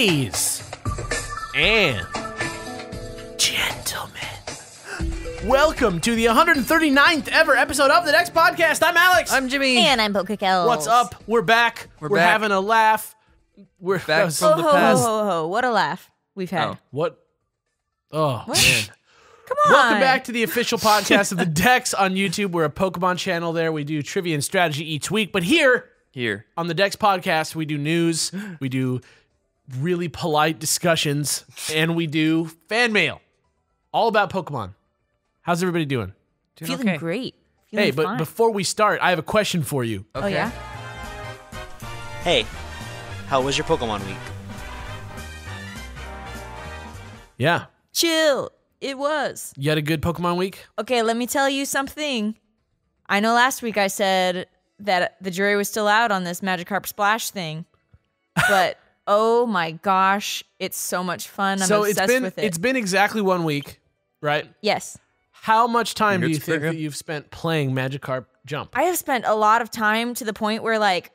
Ladies and gentlemen, welcome to the 139th ever episode of the Dex Podcast. I'm Alex. I'm Jimmy. And I'm Kellz. What's up? We're back. We're back. having a laugh. We're Back from the past. What a laugh we've had. Oh. What? Oh, man. Come on. Welcome back to the official podcast of the Dex on YouTube. We're a Pokemon channel there. We do trivia and strategy each week. But here on the Dex Podcast, we do news, we do really polite discussions, and we do fan mail. All about Pokemon. How's everybody doing? Feeling okay. great. Feeling Hey, but fine. before we start, I have a question for you. Okay. Oh, yeah? Hey, how was your Pokemon week? Yeah. Chill. It was. You had a good Pokemon week? Okay, let me tell you something. I know last week I said that the jury was still out on this Magikarp Splash thing, but oh my gosh, it's so much fun. I'm obsessed with it. It's been exactly 1 week, right? Yes. How much time do you It's think bigger. that you've spent playing Magikarp Jump? I have spent a lot of time to the point where, like,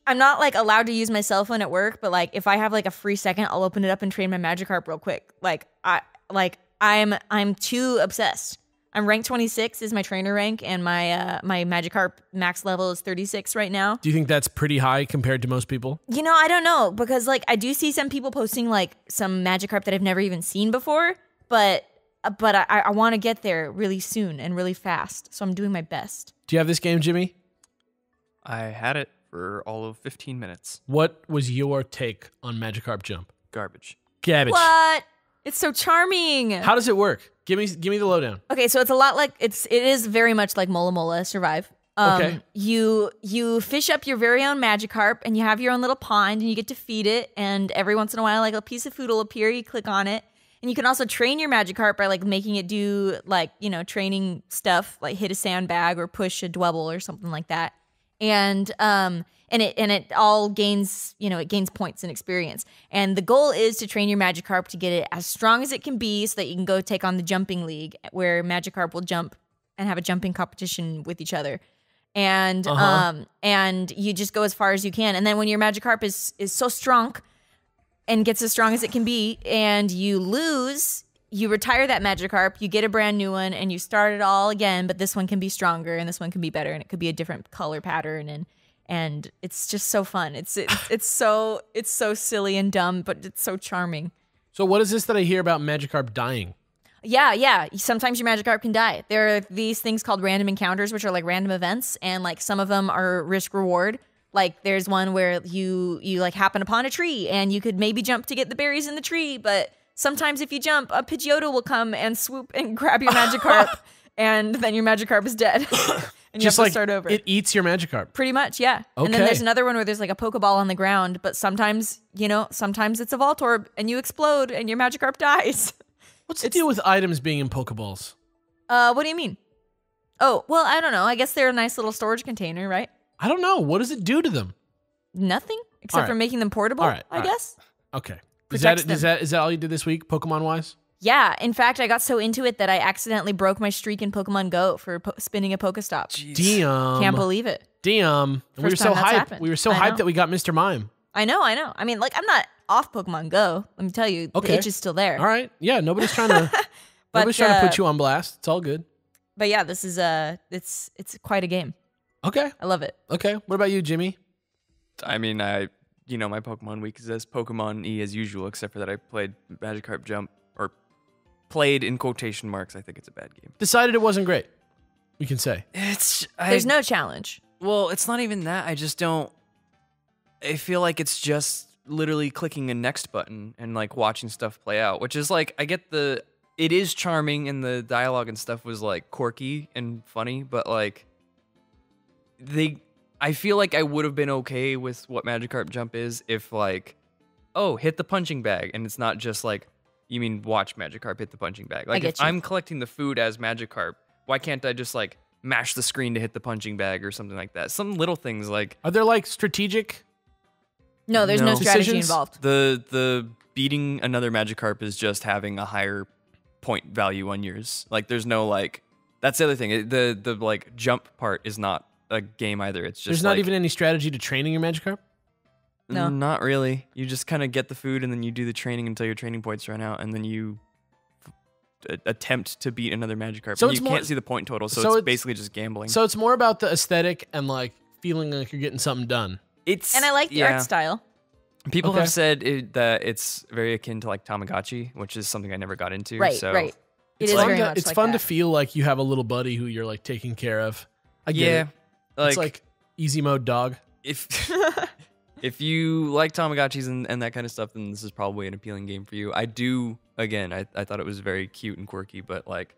I'm not, like, allowed to use my cell phone at work, but, like, if I have, like, a free second, I'll open it up and train my Magikarp real quick. I'm too obsessed. I'm rank 26 is my trainer rank, and my Magikarp max level is 36 right now. Do you think that's pretty high compared to most people? You know, I don't know, because, like, I do see some people posting, like, some Magikarp that I've never even seen before, but I want to get there really soon and really fast, so I'm doing my best. Do you have this game, Jimmy? I had it for all of 15 minutes. What was your take on Magikarp Jump? Garbage. Garbage. What? It's so charming. How does it work? Give me the lowdown. Okay, so it's a lot like it is very much like Mola Mola Survive. Okay. You fish up your very own Magikarp and you have your own little pond and you get to feed it, and every once in a while like a piece of food will appear, you click on it. And you can also train your Magikarp by like making it do like, you know, training stuff like hit a sandbag or push a Dwebble or something like that. And it all gains, you know, it gains points and experience. And the goal is to train your Magikarp to get it as strong as it can be so that you can go take on the jumping league where Magikarp will jump and have a jumping competition with each other. And and you just go as far as you can. And then when your Magikarp is so strong and gets as strong as it can be and you lose, you retire that Magikarp, you get a brand new one, and you start it all again, but this one can be stronger and this one can be better, and it could be a different color pattern, and it's just so fun. It's so silly and dumb, but it's so charming. So what is this that I hear about Magikarp dying? Yeah. Sometimes your Magikarp can die. There are these things called random encounters, which are like random events, and like some of them are risk reward. Like there's one where you like happen upon a tree and you could maybe jump to get the berries in the tree, but sometimes if you jump, a Pidgeotto will come and swoop and grab your Magikarp, and then your Magikarp is dead. And you Just have to like start over. it eats your Magikarp. Pretty much, yeah. And then Okay. there's another one where there's like a Pokeball on the ground, but sometimes, you know, sometimes it's a Voltorb and you explode and your Magikarp dies. What's the deal with items being in Pokeballs? What do you mean? Oh, well, I don't know. I guess they're a nice little storage container, right? I don't know. What does it do to them? Nothing except All right. for making them portable, All right, I guess. Okay. Protects Is that all you did this week, Pokemon-wise? Yeah, in fact, I got so into it that I accidentally broke my streak in Pokemon Go for spinning a Pokestop. Jeez. Damn. Can't believe it. Damn. We were First so time that's hyped. happened. We were so I hyped know. that we got Mr. Mime. I know. I mean, like, I'm not off Pokemon Go. Let me tell you, Okay. the itch is still there. All right. Yeah, nobody's trying to But, nobody's trying to put you on blast. It's all good. But yeah, this is it's quite a game. Okay. I love it. Okay. What about you, Jimmy? I mean, my Pokemon week is as Pokemon-y as usual, except for that I played Magikarp Jump, or played in quotation marks. I think it's a bad game. Decided it wasn't great. We can say. There's no challenge. Well, it's not even that. I just don't. I feel like it's just literally clicking a next button and like watching stuff play out, which is like, I get it is charming and the dialogue and stuff was like quirky and funny, but like I feel like I would have been okay with what Magikarp Jump is if like, oh, hit the punching bag, and it's not just like, you mean watch Magikarp hit the punching bag. Like get if you. I'm collecting the food as Magikarp, why can't I just like mash the screen to hit the punching bag or something like that? Some little things like Are there like strategic? No, there's no No. strategy Decisions? involved. the beating another Magikarp is just having a higher point value on yours. Like there's no like, that's the other thing. The like jump part is not a game either. It's just There's not like, even any strategy to training your Magikarp? No. Not really. You just kind of get the food and then you do the training until your training points run out, and then you attempt to beat another Magikarp. So you it's more- can't see the point total, so it's basically just gambling. So it's more about the aesthetic and like feeling like you're getting something done. And I like the art style. People Okay. have said that it's very akin to like Tamagotchi, which is something I never got into. Right, so right. It It's is fun very to, much it's like fun that. to feel like you have a little buddy who you're like taking care of. I get Yeah, it. It's like easy mode dog. if if you like Tamagotchis and that kind of stuff, then this is probably an appealing game for you. I do. Again, I thought it was very cute and quirky, but like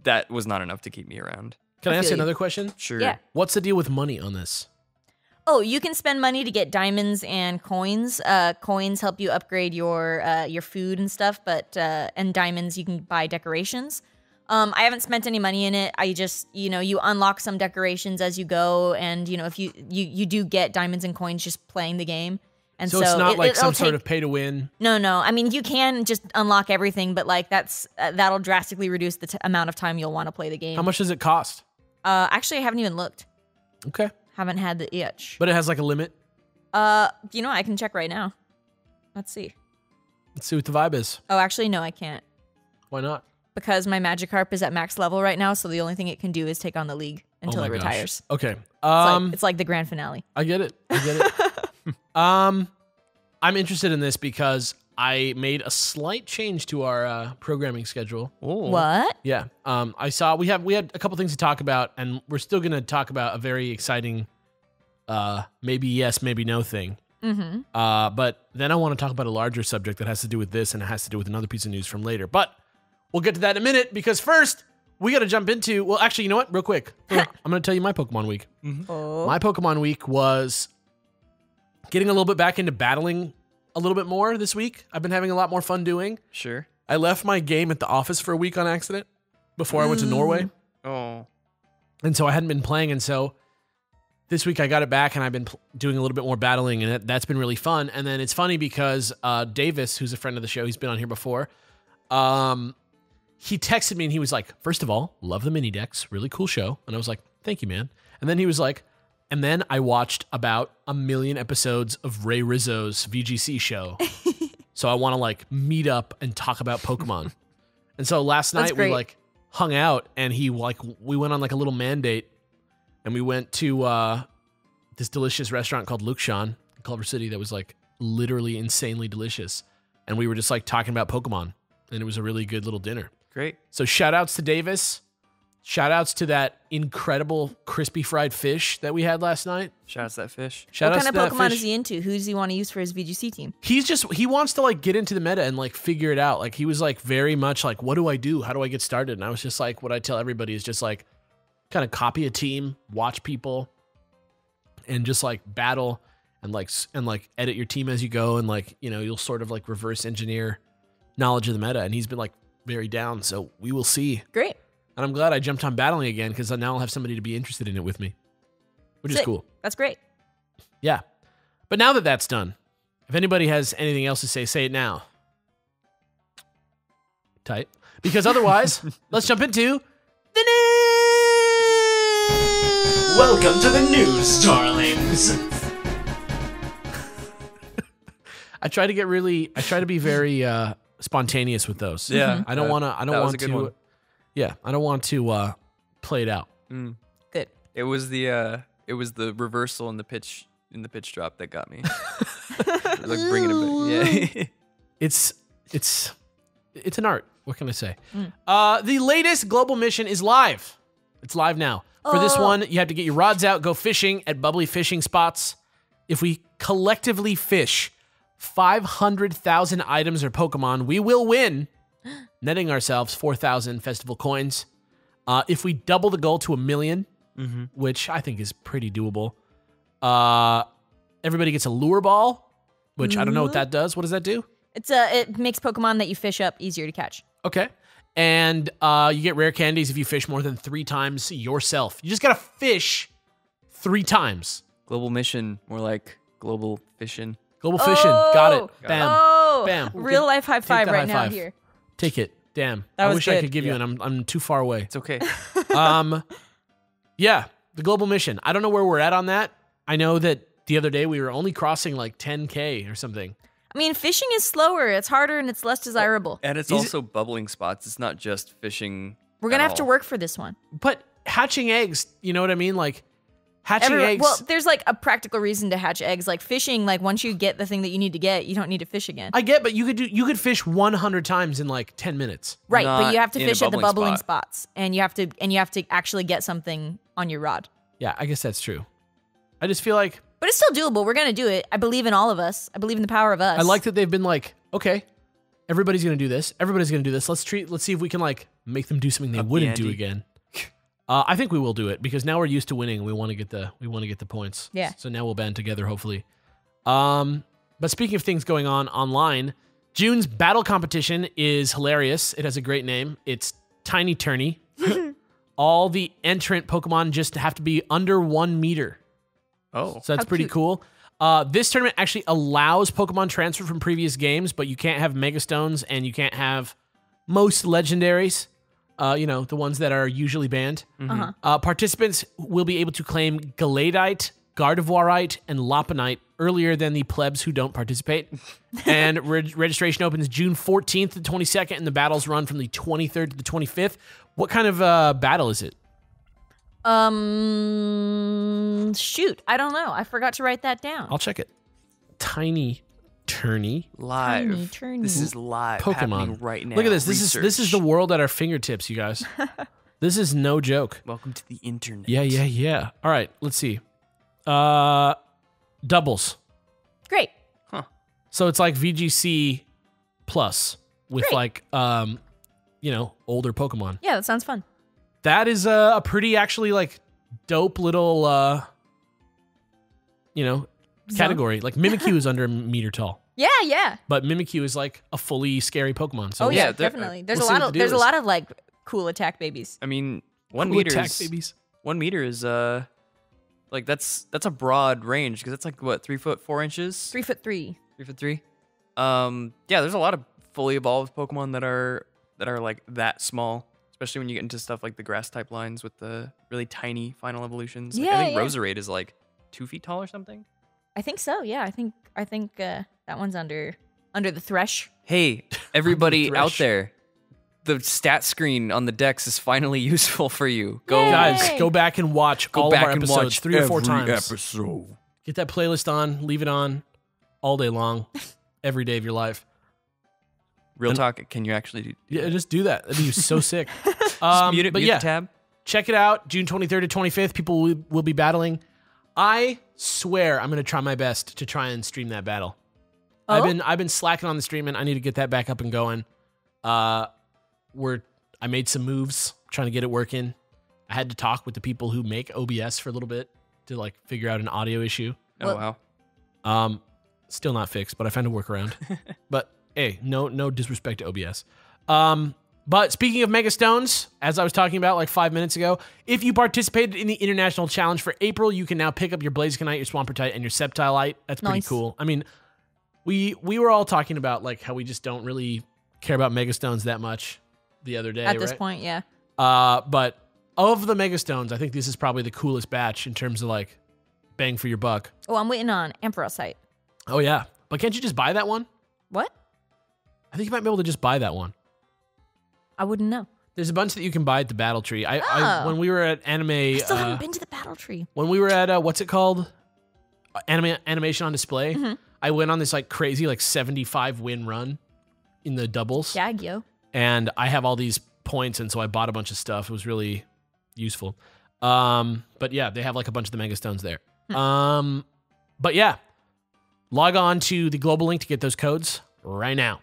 that was not enough to keep me around. Can I ask feel you you. another question? Sure. Yeah. What's the deal with money on this? Oh, you can spend money to get diamonds and coins. Coins help you upgrade your food and stuff, but and diamonds you can buy decorations. I haven't spent any money in it. I just, you unlock some decorations as you go, and if you do get diamonds and coins just playing the game. And so it's not like it'll some sort of pay to win. No. I mean, you can just unlock everything, but like that'll drastically reduce the amount of time you'll want to play the game. How much does it cost? Actually, I haven't even looked. Okay. Haven't had the itch. But it has like a limit. I can check right now. Let's see. Let's see what the vibe is. Oh, actually, no, I can't. Why not? Because my Magikarp is at max level right now, so the only thing it can do is take on the league until my it gosh. retires. Okay. It's like the grand finale. I get it. I'm interested in this because I made a slight change to our programming schedule. What? Yeah. I saw we had a couple things to talk about, and we're still going to talk about a very exciting maybe yes, maybe no thing. Mm-hmm. But then I want to talk about a larger subject that has to do with this, and it has to do with another piece of news from later. But we'll get to that in a minute, because first we got to jump into, well, actually, you know what? Real quick. I'm going to tell you my Pokemon week. Oh. My Pokemon week was getting a little bit back into battling a little bit more this week. I've been having a lot more fun doing. Sure. I left my game at the office for a week on accident before I went to Norway. Oh. And so I hadn't been playing. And so this week I got it back, and I've been doing a little bit more battling, and that's been really fun. And then it's funny because Davis, who's a friend of the show, he's been on here before. He texted me and he was like, first of all, love the mini decks. Really cool show. And I was like, thank you, man. And then he was like, and then I watched about 1 million episodes of Ray Rizzo's VGC show. So I want to like meet up and talk about Pokemon. And so last night we like hung out, and we went on like a little mandate, and we went to this delicious restaurant called Lukshan in Culver City that was like literally insanely delicious. And we were just like talking about Pokemon, and it was a really good little dinner. Great. So shout outs to Davis. Shout outs to that incredible crispy fried fish that we had last night. Shout out to that fish. Shout What outs kind to of that Pokemon fish. is he into? Who does he want to use for his VGC team? He wants to like get into the meta and like figure it out. Like he was like very much like, what do I do? How do I get started? And I was just like, what I tell everybody is just like kind of copy a team, watch people, and just like battle and like edit your team as you go. And like, you'll sort of like reverse engineer knowledge of the meta. And he's been like very down. So we will see. Great. And I'm glad I jumped on battling again, because now I'll have somebody to be interested in it with me, which is Sick. cool. That's great. Yeah. But now that that's done, if anybody has anything else to say it now. Tight. Because otherwise, let's jump into the news! Welcome to the news, darlings. I try to be very spontaneous with those. Yeah. I don't want to. That was a good one. Yeah, I don't want to play it out. Good. It was the reversal in the pitch drop that got me. Like bringing it back. Yeah. It's an art. What can I say? The latest global mission is live. It's live now. For this one, you have to get your rods out, go fishing at bubbly fishing spots. If we collectively fish 500,000 items or Pokemon, we will win, netting ourselves 4,000 festival coins. If we double the goal to 1 million, which I think is pretty doable, everybody gets a lure ball, which I don't know what that does. What does that do? It makes Pokemon that you fish up easier to catch. Okay. And you get rare candies if you fish more than 3 times yourself. You just got to fish 3 times. Global mission, more like global fishing. Global fishing. Got it. Bam. Oh, Bam. Real life high five that right high now five. here. Take it. Damn. That I was wish I good. could give you, and I'm too far away. It's okay. Yeah, the global mission. I don't know where we're at on that. I know that the other day we were only crossing like 10K or something. I mean, fishing is slower. It's harder and it's less desirable. And it's also bubbling spots. It's not just fishing. We're going to have to work for this one. But hatching eggs, you know what I mean? Like hatching eggs. Well, there's like a practical reason to hatch eggs. Like fishing, like once you get the thing that you need to get, you don't need to fish again. I get, but you could fish 100 times in like 10 minutes. Right, Not but you have to in a fish at the bubbling spot. spots, and you have to actually get something on your rod. Yeah, I guess that's true. I just feel like But it's still doable. We're gonna do it. I believe in all of us. I believe in the power of us. I like that they've been like, okay, everybody's gonna do this. Everybody's gonna do this. Let's see if we can like make them do something they wouldn't do again. I think we will do it because now we're used to winning. We want to get the points. Yeah. So now we'll band together, hopefully. But speaking of things going on online, June's battle competition is hilarious. It has a great name. It's Tiny Tourney. All the entrant Pokemon just have to be under 1 meter. Oh. So that's How pretty cute. cool. This tournament actually allows Pokemon transfer from previous games, but you can't have Mega Stones and you can't have most legendaries. The ones that are usually banned. Participants will be able to claim Gallade, Gardevoirite, and Lopunite earlier than the plebs who don't participate. And registration opens June 14th to 22nd, and the battles run from the 23rd to the 25th. What kind of battle is it? Shoot, I don't know. I forgot to write that down. I'll check it. Tiny Tourney. Live. Tiny Tourney. This is live happening Pokemon. right now. Look at this. This is the world at our fingertips, you guys. This is no joke. Welcome to the internet. Yeah. All right, let's see. Doubles. Great. So it's like VGC plus with Great. like older Pokemon. Yeah, that sounds fun. That is a pretty actually like dope little category. Like Mimikyu is under a meter tall. Yeah. But Mimikyu is like a fully scary Pokemon. So Oh yeah, yeah, definitely. There's we'll a see lot what of the deal is. like cool attack babies. I mean, 1 cool meter attack is babies. 1 meter is like that's a broad range because that's like what 3 foot 4 inches. 3'3". 3'3". Yeah, there's a lot of fully evolved Pokemon that are like that small, especially when you get into stuff like the grass type lines with the really tiny final evolutions. Like, Yeah, I think yeah. Roserade is like 2 feet tall or something. I think so. Yeah, I think that one's under the thresh. Hey, everybody out Thresh. there, the stat screen on the Dex is finally useful for you. Go Yay. Guys, go back and watch all of our and episodes watch 3 or 4 every times. episode. Get that playlist on, leave it on all day long, every day of your life. Real And- talk, can you actually do Yeah, just do that. That'd be so sick. Just mute it, but mute yeah, the tab? check it out. June 23rd to 25th, people will be battling. I swear I'm going to try my best to try and stream that battle. Oh? I've been slacking on the streaming. I need to get that back up and going. I made some moves trying to get it working. I had to talk with the people who make OBS for a little bit to like figure out an audio issue. Oh, Well- wow. Still not fixed, but I found a workaround. But hey, no disrespect to OBS. But speaking of Mega Stones, as I was talking about like 5 minutes ago, if you participated in the International Challenge for April, you can now pick up your Blazikenite, your Swampertite, and your Sceptilite. That's pretty Nice. cool. I mean, we were all talking about like how we just don't really care about Mega Stones that much the other day, At this right? point, yeah. But of the Mega Stones, I think this is probably the coolest batch in terms of like bang for your buck. Oh, I'm waiting on Ampharossite. Oh yeah, but can't you just buy that one? What? I think you might be able to just buy that one. I wouldn't know. There's a bunch that you can buy at the Battle Tree. I Oh. when we were at Anime, I still haven't been to the battle tree. when we were at what's it called, Animation on Display. Mm-hmm. I went on this like crazy like 75 win run in the doubles, Jagyo. and I have all these points, and so I bought a bunch of stuff. It was really useful. But yeah, they have like a bunch of the Mega Stones there. But yeah, log on to the global link to get those codes right now.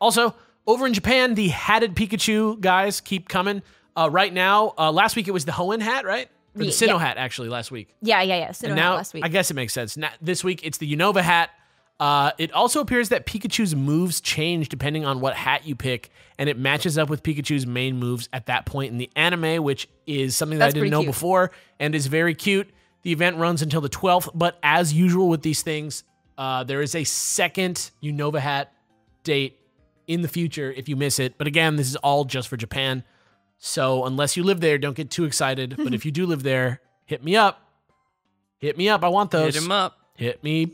Also, over in Japan, the hatted Pikachu guys keep coming. Right now, last week it was the Hoenn hat, right? Or the Yeah, Sinnoh yeah. hat, actually, last week. Yeah. And Sinnoh now, last week. I guess it makes sense. This week, it's the Unova hat. It also appears that Pikachu's moves change depending on what hat you pick, and it matches up with Pikachu's main moves at that point in the anime, which is something that That's I didn't pretty know cute. before and is very cute. The event runs until the 12th, but as usual with these things, there is a second Unova hat date in the future if you miss it. But again, this is all just for Japan. So unless you live there, don't get too excited. But if you do live there, hit me up. Hit me up. I want those. Hit him up. Hit me.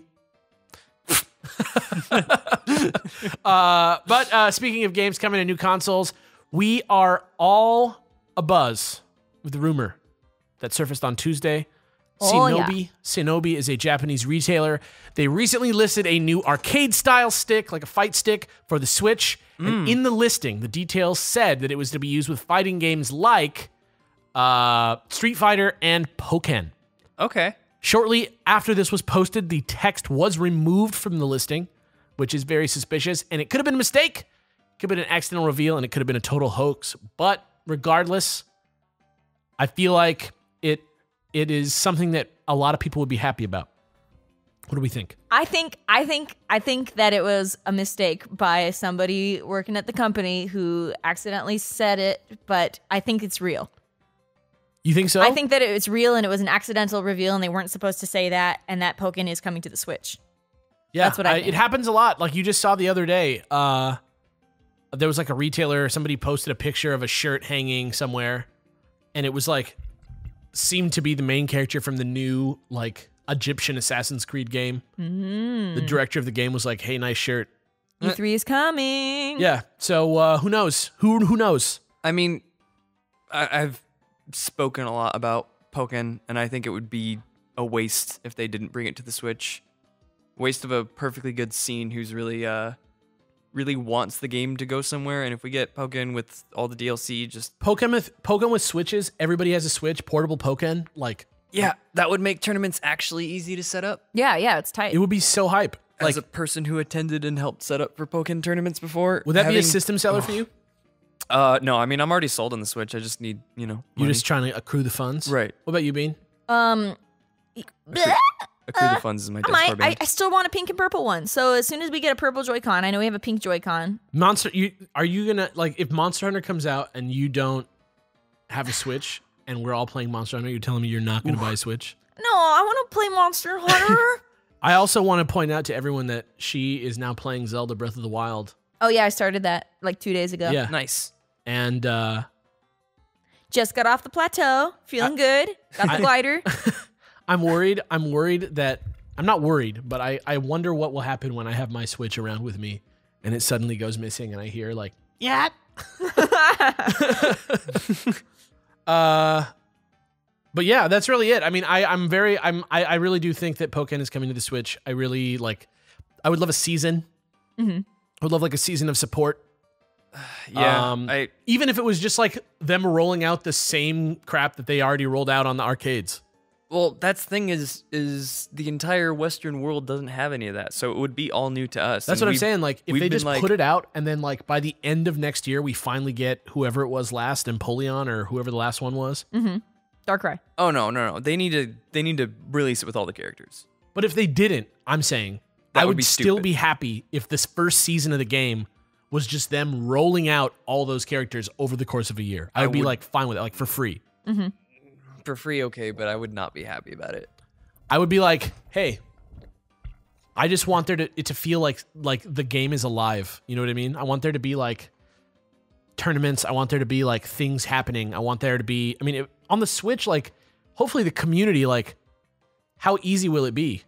But speaking of games coming to new consoles, we are all abuzz with the rumor that surfaced on Tuesday. Shinobi is a Japanese retailer. They recently listed a new arcade-style stick, like a fight stick, for the Switch. And in the listing, the details said that it was to be used with fighting games like Street Fighter and Pokken. Okay. Shortly after this was posted, the text was removed from the listing, which is very suspicious. And it could have been a mistake. It could have been an accidental reveal, and it could have been a total hoax. But regardless, I feel like it is something that a lot of people would be happy about. What do we think? I think that it was a mistake by somebody working at the company who accidentally said it, but I think it's real. You think so? I think that it's real and it was an accidental reveal and they weren't supposed to say that, and that Pokken is coming to the Switch. Yeah, that's what I think. It happens a lot. Like you just saw the other day, there was like a retailer, somebody posted a picture of a shirt hanging somewhere, and it was like, seemed to be the main character from the new like Egyptian Assassin's Creed game. The director of the game was like, "Hey, nice shirt." E3 is coming. Yeah. So who knows? Who knows? I mean, I've spoken a lot about Pokken, and I think it would be a waste if they didn't bring it to the Switch. Waste of a perfectly good scene who's really wants the game to go somewhere, and if we get Pokken with all the DLC, just Pokken with Switches, everybody has a Switch, portable Pokken, like yeah, that would make tournaments actually easy to set up. Yeah, it's tight. it would be so hype. As a person who attended and helped set up for Pokken tournaments before, Would that be a system seller for you? No, I mean I'm already sold on the Switch. I just need You're money. just trying to accrue the funds, right? What about you, Bean? Accrue the funds is my Discord band. I still want a pink and purple one. So as soon as we get a purple Joy-Con, I know we have a pink Joy-Con. Are you gonna, like, if Monster Hunter comes out and you don't have a Switch and we're all playing Monster Hunter, you're telling me you're not gonna buy a Switch? No, I want to play Monster Hunter. I also want to point out to everyone that she is now playing Zelda Breath of the Wild. Oh yeah, I started that like 2 days ago. Yeah. Nice. And Just got off the plateau, feeling good. Got the glider. I'm worried that, I'm not worried, but I wonder what will happen when I have my Switch around with me and it suddenly goes missing and I hear like, yeah. But yeah, that's really it. I mean, I really do think that Pokken is coming to the Switch. I really I would love a season. I would love like a season of support. Yeah. Even if it was just like them rolling out the same crap that they already rolled out on the arcades. Well, that's the thing is the entire Western world doesn't have any of that, so it would be all new to us. That's what I'm saying. Like, if they just like, put it out and then like by the end of next year, we finally get whoever it was last, Empoleon or whoever the last one was. Darkrai. Oh no. They need to release it with all the characters. But if they didn't, I'm saying I would still be happy if this first season of the game was just them rolling out all those characters over the course of a year. I would be like fine with it, like for free. For free, okay, but I would not be happy about it. I would be like, hey, I just want it to feel like the game is alive. You know what I mean? I want there to be like tournaments. I want there to be like things happening. I want there to be, I mean, on the Switch, like hopefully the community, like how easy will it be?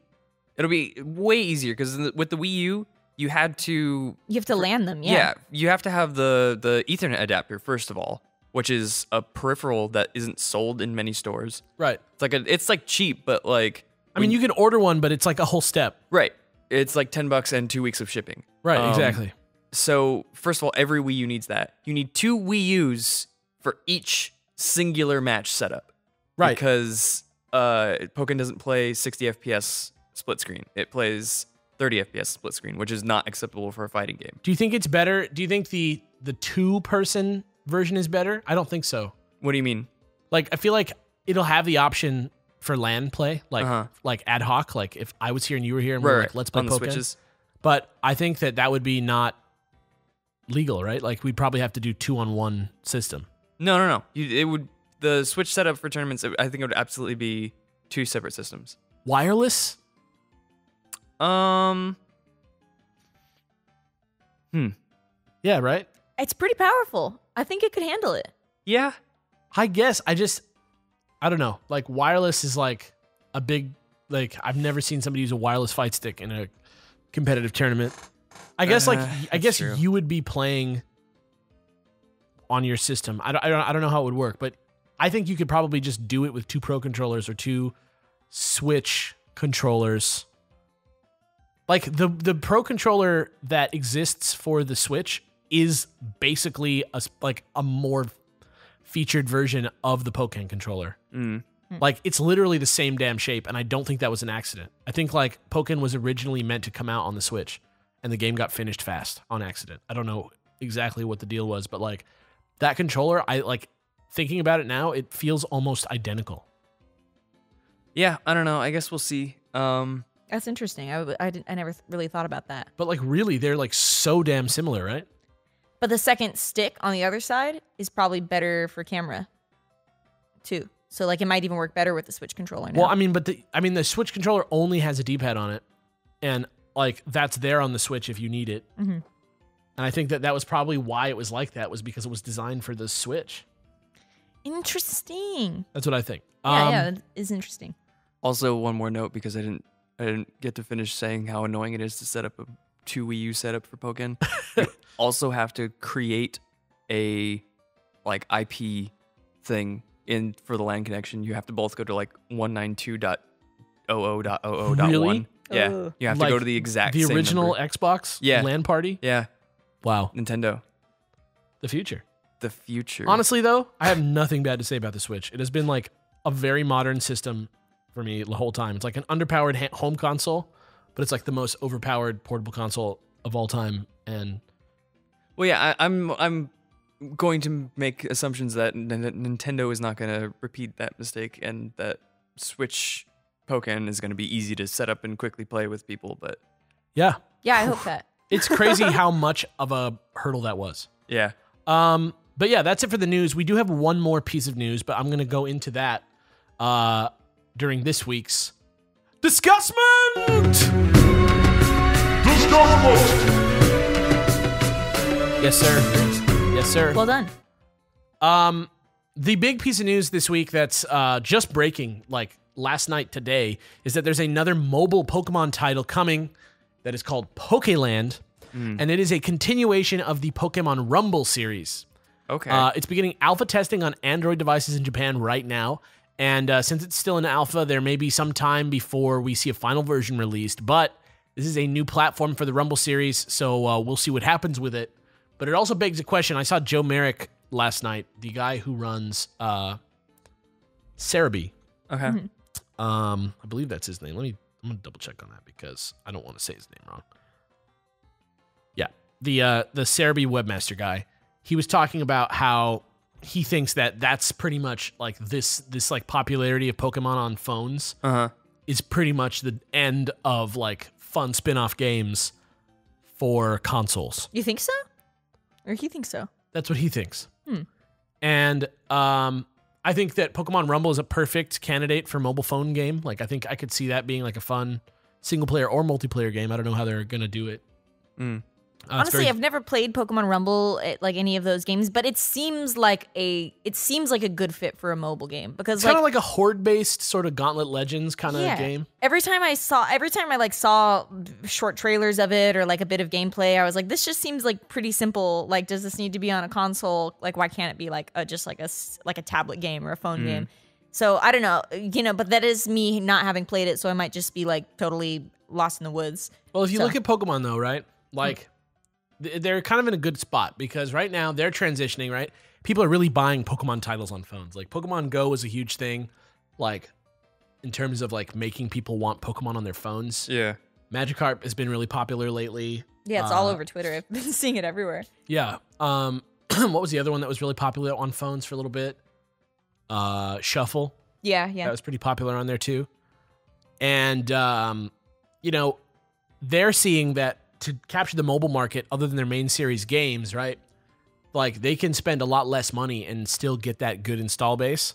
It'll be way easier because with the Wii U, you have to land them. Yeah. You have to have the Ethernet adapter first of all, which is a peripheral that isn't sold in many stores. Right. It's like cheap, but like I mean, you can order one, but it's like a whole step. Right. It's like $10 and 2 weeks of shipping. Right. Exactly. So first of all, every Wii U needs that. You need 2 Wii U's for each singular match setup. Right. Because Pokken doesn't play 60 FPS split screen. It plays 30 FPS split screen, which is not acceptable for a fighting game. Do you think it's better? Do you think the 2-person version is better? I don't think so. What do you mean? Like, I feel like it'll have the option for LAN play, like ad hoc. Like if I was here and you were here and we're like, let's play on Pokken. the Switches. But I think that would be not legal, right? Like we'd probably have to do 2-on-1 system. No. It would the Switch setup for tournaments. I think it would absolutely be 2 separate systems. Wireless? Yeah, right? It's pretty powerful. I think it could handle it. Yeah. I guess I don't know. Like wireless is like a big Like, I've never seen somebody use a wireless fight stick in a competitive tournament. I guess true. you would be playing on your system. I don't know how it would work, but I think you could probably just do it with 2 Pro controllers or 2 Switch controllers. Like the Pro controller that exists for the Switch is basically a more featured version of the Pokken controller. Like, it's literally the same damn shape, and I don't think that was an accident. I think like Pokken was originally meant to come out on the Switch, and the game got finished fast on accident. I don't know exactly what the deal was, but like that controller, I like thinking about it now, it feels almost identical. Yeah, I don't know. I guess we'll see. That's interesting. I never really thought about that. But like really, they're like so damn similar, right? But the second stick on the other side is probably better for camera, too. So like it might even work better with the Switch controller now. Well, I mean, the Switch controller only has a D-pad on it, and like that's there on the Switch if you need it. And I think that was probably why it was like that, was because it was designed for the Switch. Interesting. That's what I think. Yeah, that is interesting. Also, one more note, because I didn't get to finish saying how annoying it is to set up a 2 Wii U setup for Pokken. You also have to create a like IP thing for the LAN connection. You have to both go to like 192.00.00.1. Really? Yeah, you have to Like go to the exact the same original number. Xbox LAN party. Yeah, Wow, Nintendo, the future. the future. Honestly, though, I have nothing bad to say about the Switch. It has been like a very modern system for me the whole time. It's like an underpowered home console, but it's like the most overpowered portable console of all time. And Well, yeah, I'm going to make assumptions that Nintendo is not going to repeat that mistake, and that Switch Pokken is going to be easy to set up and quickly play with people. But yeah, Yeah, I hope that. it's crazy how much of a hurdle that was. yeah, But yeah, that's it for the news. We do have one more piece of news, but I'm going to go into that during this week's Discussment! Yes, sir. Yes, sir. Well done. The big piece of news this week that's just breaking, like last night today, is that there's another mobile Pokemon title coming that is called Pokeland, and it is a continuation of the Pokemon Rumble series. okay. It's beginning alpha testing on Android devices in Japan right now, and since it's still in alpha, there may be some time before we see a final version released, but this is a new platform for the Rumble series, so we'll see what happens with it. But it also begs a question. I saw Joe Merrick last night, the guy who runs Cerebi. okay. I believe that's his name. I'm gonna double check on that because I don't want to say his name wrong. Yeah, the Cerebi webmaster guy. He was talking about how he thinks that that's pretty much like this like popularity of Pokemon on phones is pretty much the end of like fun spin-off games for consoles. You think so? Or he thinks so? That's what he thinks. And I think that Pokemon Rumble is a perfect candidate for mobile phone game. Like, I think I could see that being like a fun single player or multiplayer game. I don't know how they're gonna do it. Honestly, I've never played Pokemon Rumble, like any of those games, but it seems like a good fit for a mobile game because it's kind of like a horde-based sort of Gauntlet Legends kind of game. Every time I saw short trailers of it or like a bit of gameplay, I was like, this just seems like pretty simple. Like, does this need to be on a console? Like, why can't it be like just like a tablet game or a phone game? So I don't know, but that is me not having played it, so I might just be like totally lost in the woods. Well, if you look at Pokemon though, right? Like, they're kind of in a good spot because right now they're transitioning, right? People are really buying Pokemon titles on phones. Like, Pokemon Go is a huge thing, like, in terms of, like, making people want Pokemon on their phones. Yeah. Magikarp has been really popular lately. Yeah, it's all over Twitter. I've been seeing it everywhere. Yeah. What was the other one that was really popular on phones for a little bit? Shuffle. Yeah. That was pretty popular on there, too. And, they're seeing that to capture the mobile market, other than their main series games, right? Like, they can spend a lot less money and still get that good install base,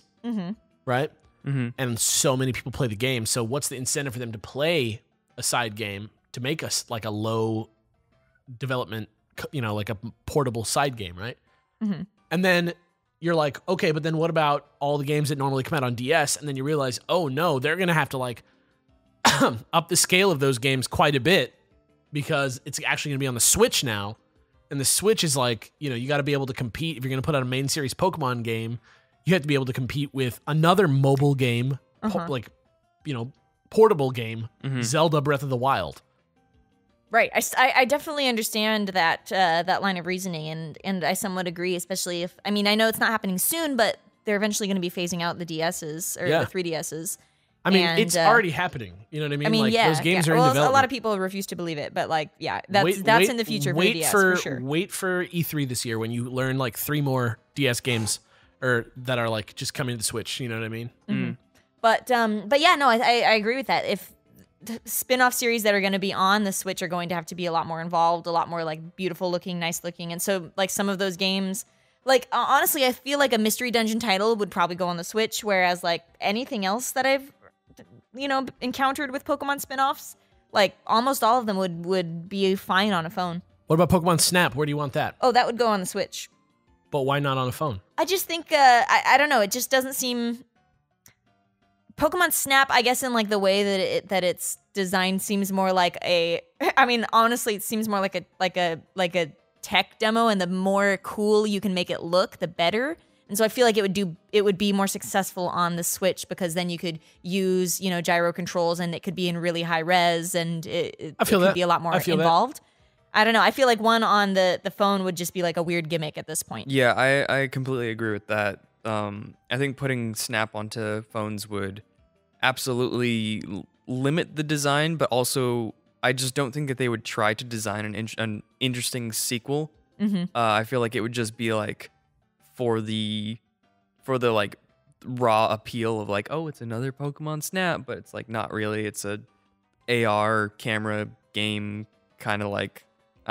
right? And so many people play the game. So what's the incentive for them to play a side game to make us like a low development, like a portable side game, right? And then you're like, okay, but then what about all the games that normally come out on DS? And then you realize, oh no, they're going to have to like up the scale of those games quite a bit because it's actually going to be on the Switch now. And the Switch is like, you got to be able to compete. If you're going to put out a main series Pokemon game, you have to be able to compete with another mobile game, portable game, Zelda Breath of the Wild. Right. I definitely understand that line of reasoning, and I somewhat agree, especially if, I know it's not happening soon, but they're eventually going to be phasing out the DSs or the 3DSs. I mean, it's already happening. You know what I mean? Those games are in development. A lot of people refuse to believe it, but that's in the future for the DS, for sure. Wait for E3 this year when you learn 3 more DS games that are just coming to the Switch. You know what I mean? Mm-hmm. But yeah, no, I agree with that. If spin-off series that are going to be on the Switch are going to have to be a lot more involved, a lot more beautiful looking, nice looking. And so some of those games, honestly, I feel like a Mystery Dungeon title would probably go on the Switch, whereas anything else that I've encountered with Pokemon spin-offs, almost all of them would be fine on a phone. What about Pokemon Snap? Where do you want that? Oh, that would go on the Switch. But why not on a phone? I just think I don't know, it just doesn't seem Pokemon Snap, I guess, in the way that its design seems more like honestly, it seems more like a tech demo, and the more cool you can make it look, the better. And so I feel like it would be more successful on the Switch because then you could use gyro controls, and it could be in really high res, and it could be a lot more involved. I don't know. I feel like one on the phone would just be a weird gimmick at this point. Yeah, I completely agree with that. I think putting Snap onto phones would absolutely limit the design, but also I just don't think that they would try to design an interesting sequel. Mm-hmm. I feel like it would just be for the raw appeal of oh, it's another Pokemon Snap, but it's not really. It's a AR camera game, kind of I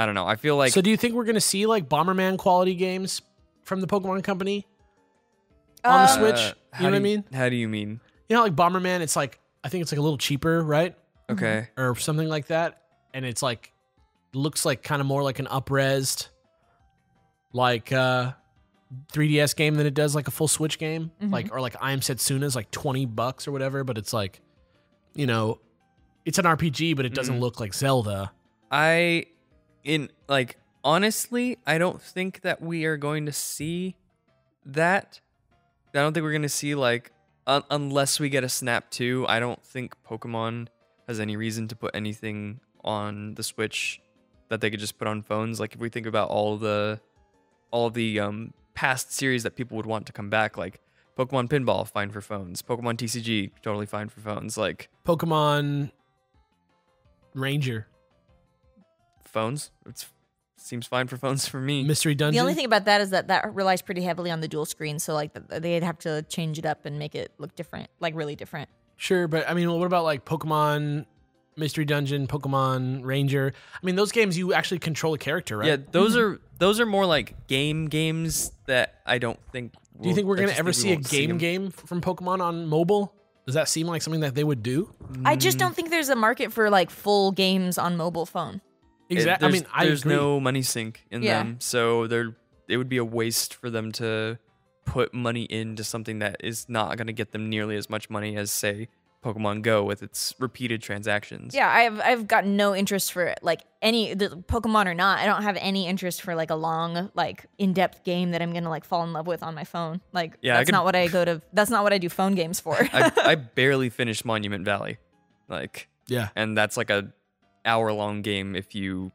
don't know. I feel like. So do you think we're gonna see Bomberman quality games from the Pokemon Company on the Switch? You know what I mean? How do you mean? Bomberman, it's I think it's a little cheaper, right? Okay. Or something like that. And it's looks kind of more like an up-resed 3DS game than it does a full Switch game. Mm-hmm. Or I Am Setsuna's $20 or whatever, but it's it's an RPG, but it doesn't look like Zelda. Honestly, I don't think that we are going to see that. I don't think we're going to see unless we get a Snap 2, I don't think Pokemon has any reason to put anything on the Switch that they could just put on phones. If we think about all of the past series that people would want to come back, Pokemon Pinball, fine for phones. Pokemon TCG, totally fine for phones. Pokemon Ranger. Phones? Seems fine for phones for me. Mystery Dungeon. The only thing about that is that relies pretty heavily on the dual screen, so they'd have to change it up and make it look different, really different. Sure, but what about Pokemon Mystery Dungeon, Pokemon Ranger? Those games you actually control a character, right? Yeah, those are more games that I don't think. Do you think we're gonna ever see a game from Pokemon on mobile? Does that seem like something that they would do? I just don't think there's a market for full games on mobile phone. Exactly. There's no money sink in them, so it would be a waste for them to put money into something that is not going to get them nearly as much money as, say, Pokemon Go with its repeated transactions. Yeah, I've got no interest for any Pokemon or not. I don't have any interest for a long in-depth game that I'm gonna fall in love with on my phone. That's not what I go to. That's not what I do phone games for. I barely finished Monument Valley, and that's a hour-long game if you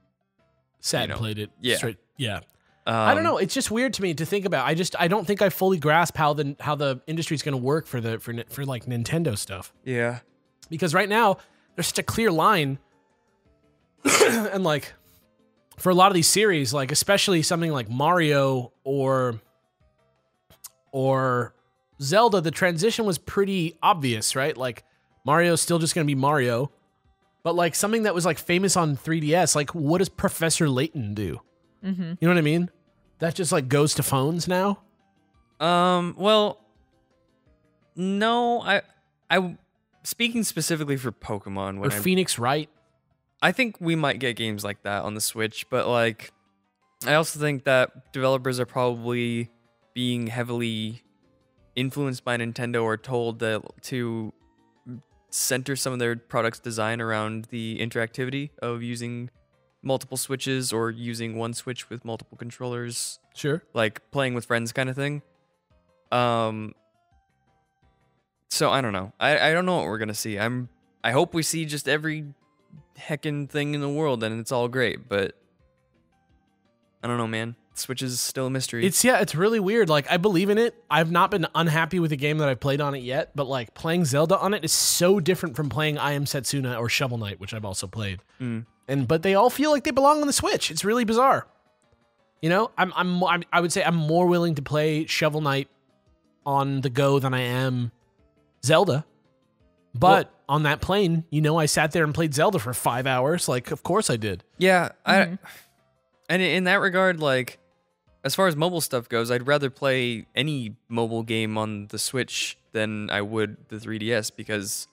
sat and played it. Yeah, straight, yeah. I don't know. It's just weird to me to think about. I don't think I fully grasp how the industry is going to work for Nintendo stuff. Yeah, because right now there's such a clear line, and for a lot of these series, especially something like Mario or Zelda, the transition was pretty obvious, right? Mario's still just going to be Mario, but something that was famous on 3DS, what does Professor Layton do? Mm-hmm. You know what I mean? That just goes to phones now. Well, no. I speaking specifically for Pokemon. Phoenix Wright. I think we might get games like that on the Switch, but I also think that developers are probably being heavily influenced by Nintendo or told to center some of their products design around the interactivity of using multiple switches or using one switch with multiple controllers. Sure. Like playing with friends kind of thing. So I don't know. I don't know what we're gonna see. I hope we see just every heckin' thing in the world and it's all great, but I don't know, man. Switch is still a mystery. It's really weird. Like, I believe in it. I've not been unhappy with the game that I've played on it yet, but like playing Zelda on it is so different from playing I Am Setsuna or Shovel Knight, which I've also played. But they all feel like they belong on the Switch. It's really bizarre. You know, I would say I'm more willing to play Shovel Knight on the go than I am Zelda. But on that plane, you know, I sat there and played Zelda for 5 hours. Like, of course I did. Yeah, and in that regard, like, as far as mobile stuff goes, I'd rather play any mobile game on the Switch than I would the 3DS because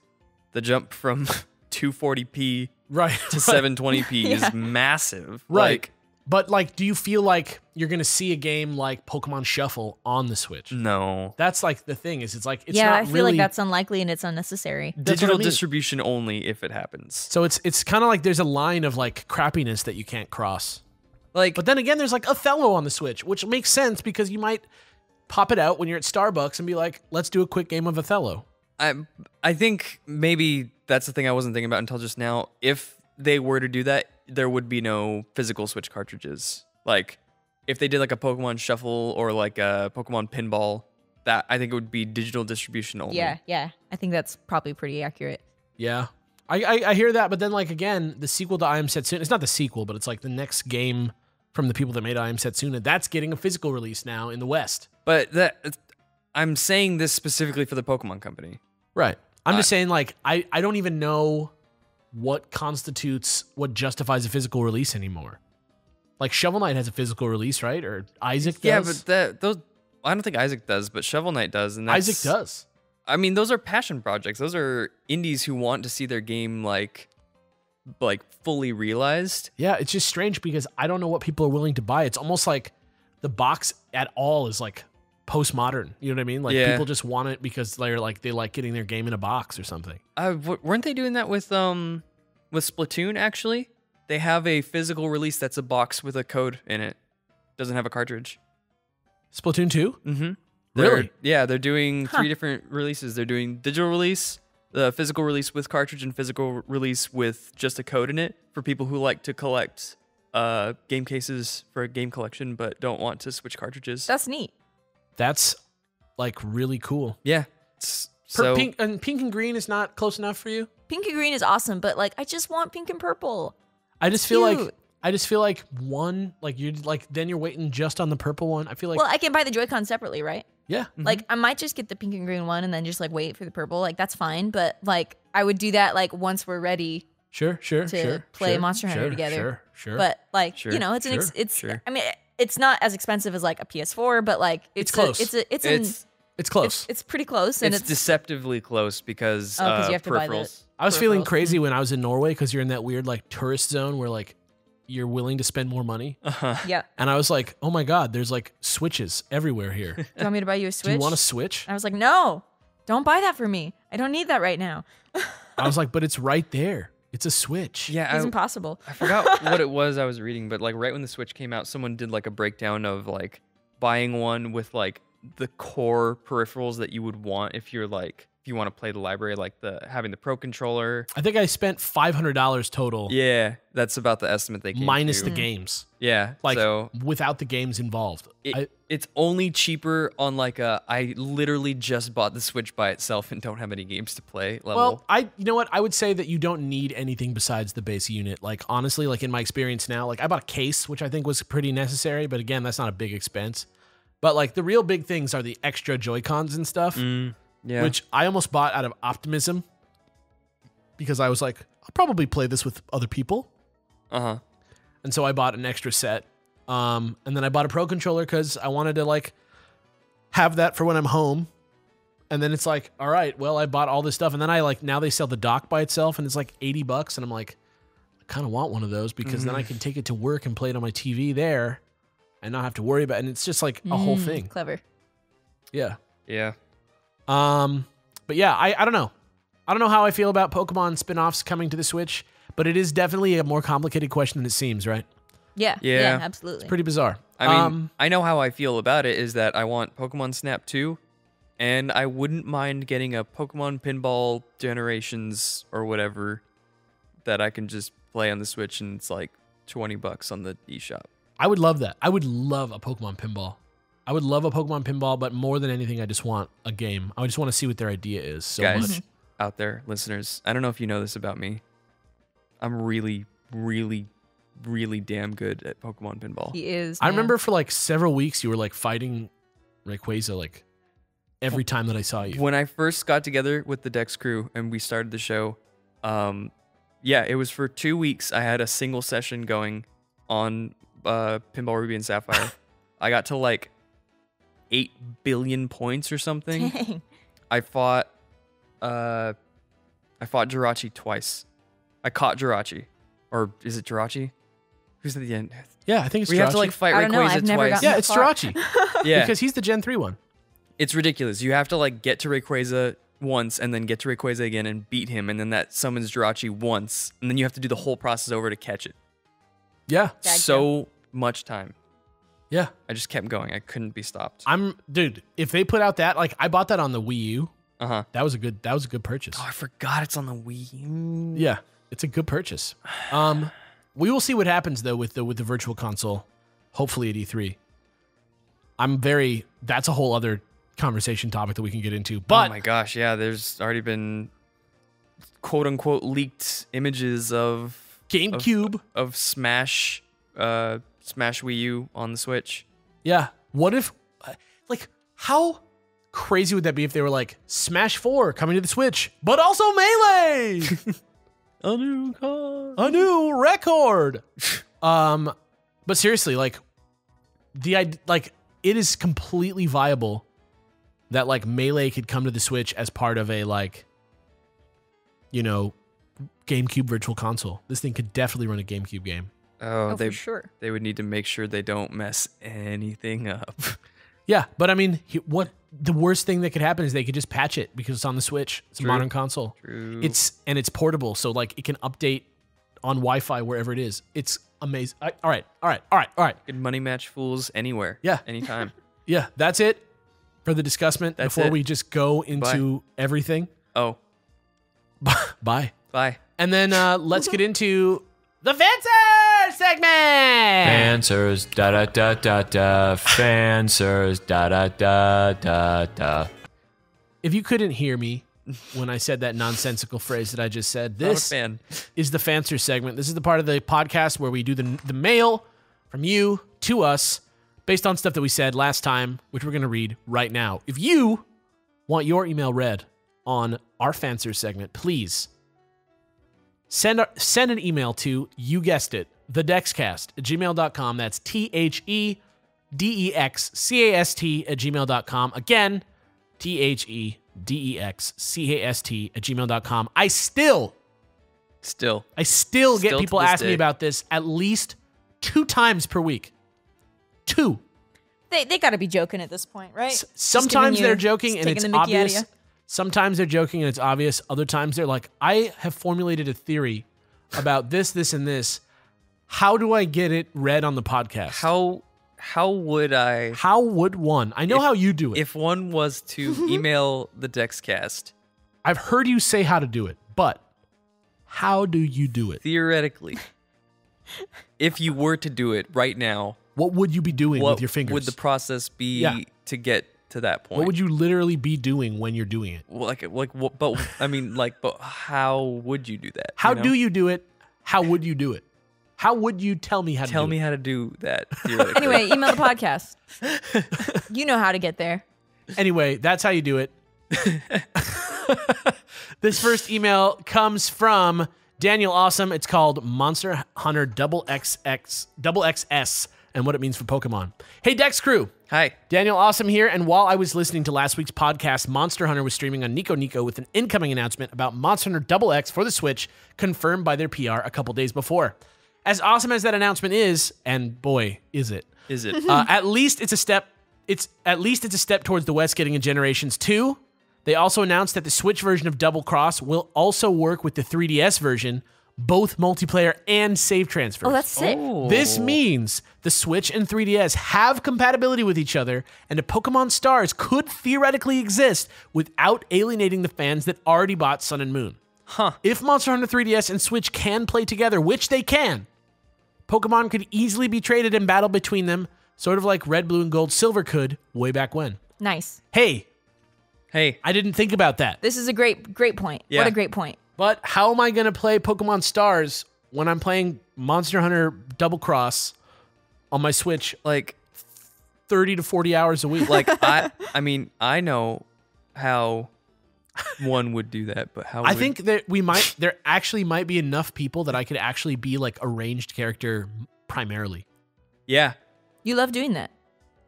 the jump from 240p to 720p is massive. Right. Like, but like, do you feel like you're going to see a game like Pokemon Shuffle on the Switch? No. That's like the thing is it's like, it's yeah, not I feel really like that's unlikely and it's unnecessary. Digital distribution only if it happens. So it's kind of like there's a line of like crappiness that you can't cross. Like, but then again, there's like Othello on the Switch, which makes sense because you might pop it out when you're at Starbucks and be like, let's do a quick game of Othello. I think maybe that's the thing I wasn't thinking about until just now. If they were to do that, there would be no physical Switch cartridges. Like, if they did like a Pokemon Shuffle or like a Pokemon Pinball, that I think it would be digital distribution only. Yeah. I think that's probably pretty accurate. Yeah. I hear that, but then like again, the sequel to I Am Setsuna, it's not the sequel, but it's like the next game from the people that made I Am Setsuna, that's getting a physical release now in the West. But I'm saying this specifically for the Pokemon company. Right. I'm just saying like I don't even know what justifies a physical release anymore. Like Shovel Knight has a physical release, right? Or Isaac does. Yeah, but I don't think Isaac does, but Shovel Knight does, and Isaac does. I mean, those are passion projects. Those are indies who want to see their game like fully realized. Yeah, it's just strange because I don't know what people are willing to buy. It's almost like the box at all is like postmodern. You know what I mean? Like people just want it because they like getting their game in a box or something. Weren't they doing that with Splatoon? Actually, they have a physical release that's a box with a code in it. Doesn't have a cartridge. Splatoon 2? Mm-hmm. Really? They're doing 3 different releases. They're doing digital release, the physical release with cartridge, and physical release with just a code in it for people who like to collect game cases for a game collection but don't want to switch cartridges. That's neat. That's like really cool. Yeah. Pink and green is not close enough for you? Pink and green is awesome, but like I just want pink and purple. I just feel like one, like you're like then you're waiting just on the purple one. I feel like I can buy the Joy-Con separately, right? Yeah. Mm-hmm. Like I might just get the pink and green one and then just like wait for the purple. Like that's fine, but like I would do that like once we're ready. Sure. To play Monster Hunter together. Sure. But like you know, I mean, it's not as expensive as like a PS4, but like it's close. It's close. It's pretty close, and it's deceptively close because you have to buy peripherals. I was feeling crazy when I was in Norway because you're in that weird like tourist zone where like you're willing to spend more money. Yeah. And I was like, oh my God, there's like Switches everywhere here. Do you want me to buy you a Switch? Do you want a Switch? I was like, no, don't buy that for me. I don't need that right now. I was like, but it's right there. It's a Switch. Yeah, It's impossible. I forgot what it was I was reading, but like right when the Switch came out, someone did like a breakdown of like buying one with like the core peripherals that you would want if you want to play the library, like having the Pro Controller. I think I spent $500 total. Yeah, that's about the estimate they came minus to. the games. Yeah, like so without the games involved. It's only cheaper on like I literally just bought the Switch by itself and don't have any games to play level. Well, you know what? I would say that you don't need anything besides the base unit. Like honestly, like in my experience now, like I bought a case, which I think was pretty necessary, but again, that's not a big expense. But like the real big things are the extra Joy-Cons and stuff. Yeah. Which I almost bought out of optimism because I was like, I'll probably play this with other people. Uh-huh. And so I bought an extra set. And then I bought a Pro Controller because I wanted to like have that for when I'm home. And then it's like, all right, well, I bought all this stuff. And then now they sell the dock by itself and it's like $80. And I'm like, I kind of want one of those because then I can take it to work and play it on my TV there and not have to worry about it. And it's just like a whole thing. Clever. Yeah. Yeah. But yeah, I don't know. I don't know how I feel about Pokemon spin-offs coming to the Switch, but it is definitely a more complicated question than it seems, right? Yeah, absolutely. Pretty bizarre. I mean, I know how I feel about it is that I want Pokemon Snap 2, and I wouldn't mind getting a Pokemon Pinball Generations or whatever that I can just play on the Switch, and it's like $20 on the eShop. I would love that. I would love a Pokemon Pinball. I would love a Pokemon Pinball, but more than anything, I just want a game. I just want to see what their idea is so Guys, much. out there, listeners, I don't know if you know this about me. I'm really, really, really damn good at Pokemon Pinball. He is. I remember for like several weeks you were like fighting Rayquaza like every time that I saw you. When I first got together with the Dex crew and we started the show, it was for 2 weeks. I had a single session going on Pinball Ruby and Sapphire. I got to like 8 billion points or something. Dang. I fought Jirachi twice. I caught Jirachi. Or is it Jirachi? Who's at the end? Yeah, I think it's We Jirachi. have to like fight I don't know, I've Rayquaza never twice. gotten yeah, it's far. Jirachi. Yeah. Because he's the Gen 3 one. It's ridiculous. You have to like get to Rayquaza once and then get to Rayquaza again and beat him, and then that summons Jirachi once, and then you have to do the whole process over to catch it. Yeah. Gotcha. So much time. Yeah. I just kept going. I couldn't be stopped. Dude, if they put out that, like I bought that on the Wii U. Uh-huh. That was a good purchase. Oh, I forgot it's on the Wii U. Yeah, it's a good purchase. We will see what happens though with the virtual console, hopefully at E3. That's a whole other conversation topic that we can get into. But oh my gosh, yeah, there's already been quote unquote leaked images of GameCube. of Smash Wii U on the Switch. Yeah. What if like how crazy would that be if they were like Smash 4 coming to the Switch, but also Melee? A new car. A new record. But seriously, like it is completely viable that like Melee could come to the Switch as part of a like, you know, GameCube virtual console. This thing could definitely run a GameCube game. Oh, for sure. They would need to make sure they don't mess anything up. Yeah, but I mean, what the worst thing that could happen is they could just patch it because it's on the Switch. It's a modern console. True. It's portable, so like it can update on Wi-Fi wherever it is. It's amazing. All right. Good money match fools anywhere. Yeah. Anytime. Yeah, that's it for the discussment. That's before it. we just go into everything. Oh, Bye. bye. And then let's get into the FANSWERS segment. FANSWERS, da da da da da. FANSWERS, da da da da da. If you couldn't hear me when I said that nonsensical phrase that I just said, this Not a fan. is the FANSWERS segment. This is the part of the podcast where we do the mail from you to us based on stuff that we said last time, which we're going to read right now. If you want your email read on our FANSWERS segment, please send an email to, you guessed it, thedexcast@gmail.com. That's THEDEXCAST@gmail.com. Again, THEDEXCAST@gmail.com. I still get Still people to this asking me day. about this at least 2 times per week. 2. They got to be joking at this point, right? Just Sometimes giving they're you- joking just and it's taking the mickey out of obvious. you. Sometimes they're joking and it's obvious. Other times they're like, I have formulated a theory about this, this, and this. How do I get it read on the podcast? How would I? How would one? I know how you do it. If one was to email the Dexcast, I've heard you say how to do it, but how do you do it? theoretically, if you were to do it right now, What would you be doing what with your fingers? would the process be Yeah. to get to that point? What would you literally be doing when you're doing it? like what? But I mean, but how would you do that? How you know? do you do it? How would you do it? How would you tell me how to Tell do me it? how to do that? Theoretically. Anyway, email the podcast. You know how to get there. Anyway, that's how you do it. This first email comes from Daniel Awesome. It's called Monster Hunter XXS and what it means for Pokemon. Hey, Dex Crew. Hi. Daniel Awesome here, and while I was listening to last week's podcast, Monster Hunter was streaming on Nico Nico with an incoming announcement about Monster Hunter XX for the Switch, confirmed by their PR a couple days before. As awesome as that announcement is, and boy, is it, Is it? at least it's a step. It's at least it's a step towards the West getting a Generations 2. They also announced that the Switch version of Double Cross will also work with the 3DS version, both multiplayer and save transfers. Oh, that's sick. This means the Switch and 3DS have compatibility with each other, and a Pokemon Stars could theoretically exist without alienating the fans that already bought Sun and Moon. Huh. If Monster Hunter 3DS and Switch can play together, which they can, Pokemon could easily be traded and battle between them, sort of like Red, Blue, and Gold Silver could way back when. Nice. Hey, I didn't think about that. This is a great point. Yeah. What a great point. But how am I going to play Pokemon Stars when I'm playing Monster Hunter Double Cross on my Switch like 30 to 40 hours a week? like I mean, I know how one would do that, but how I think that there actually might be enough people that I could actually be like a ranged character primarily. Yeah. You love doing that.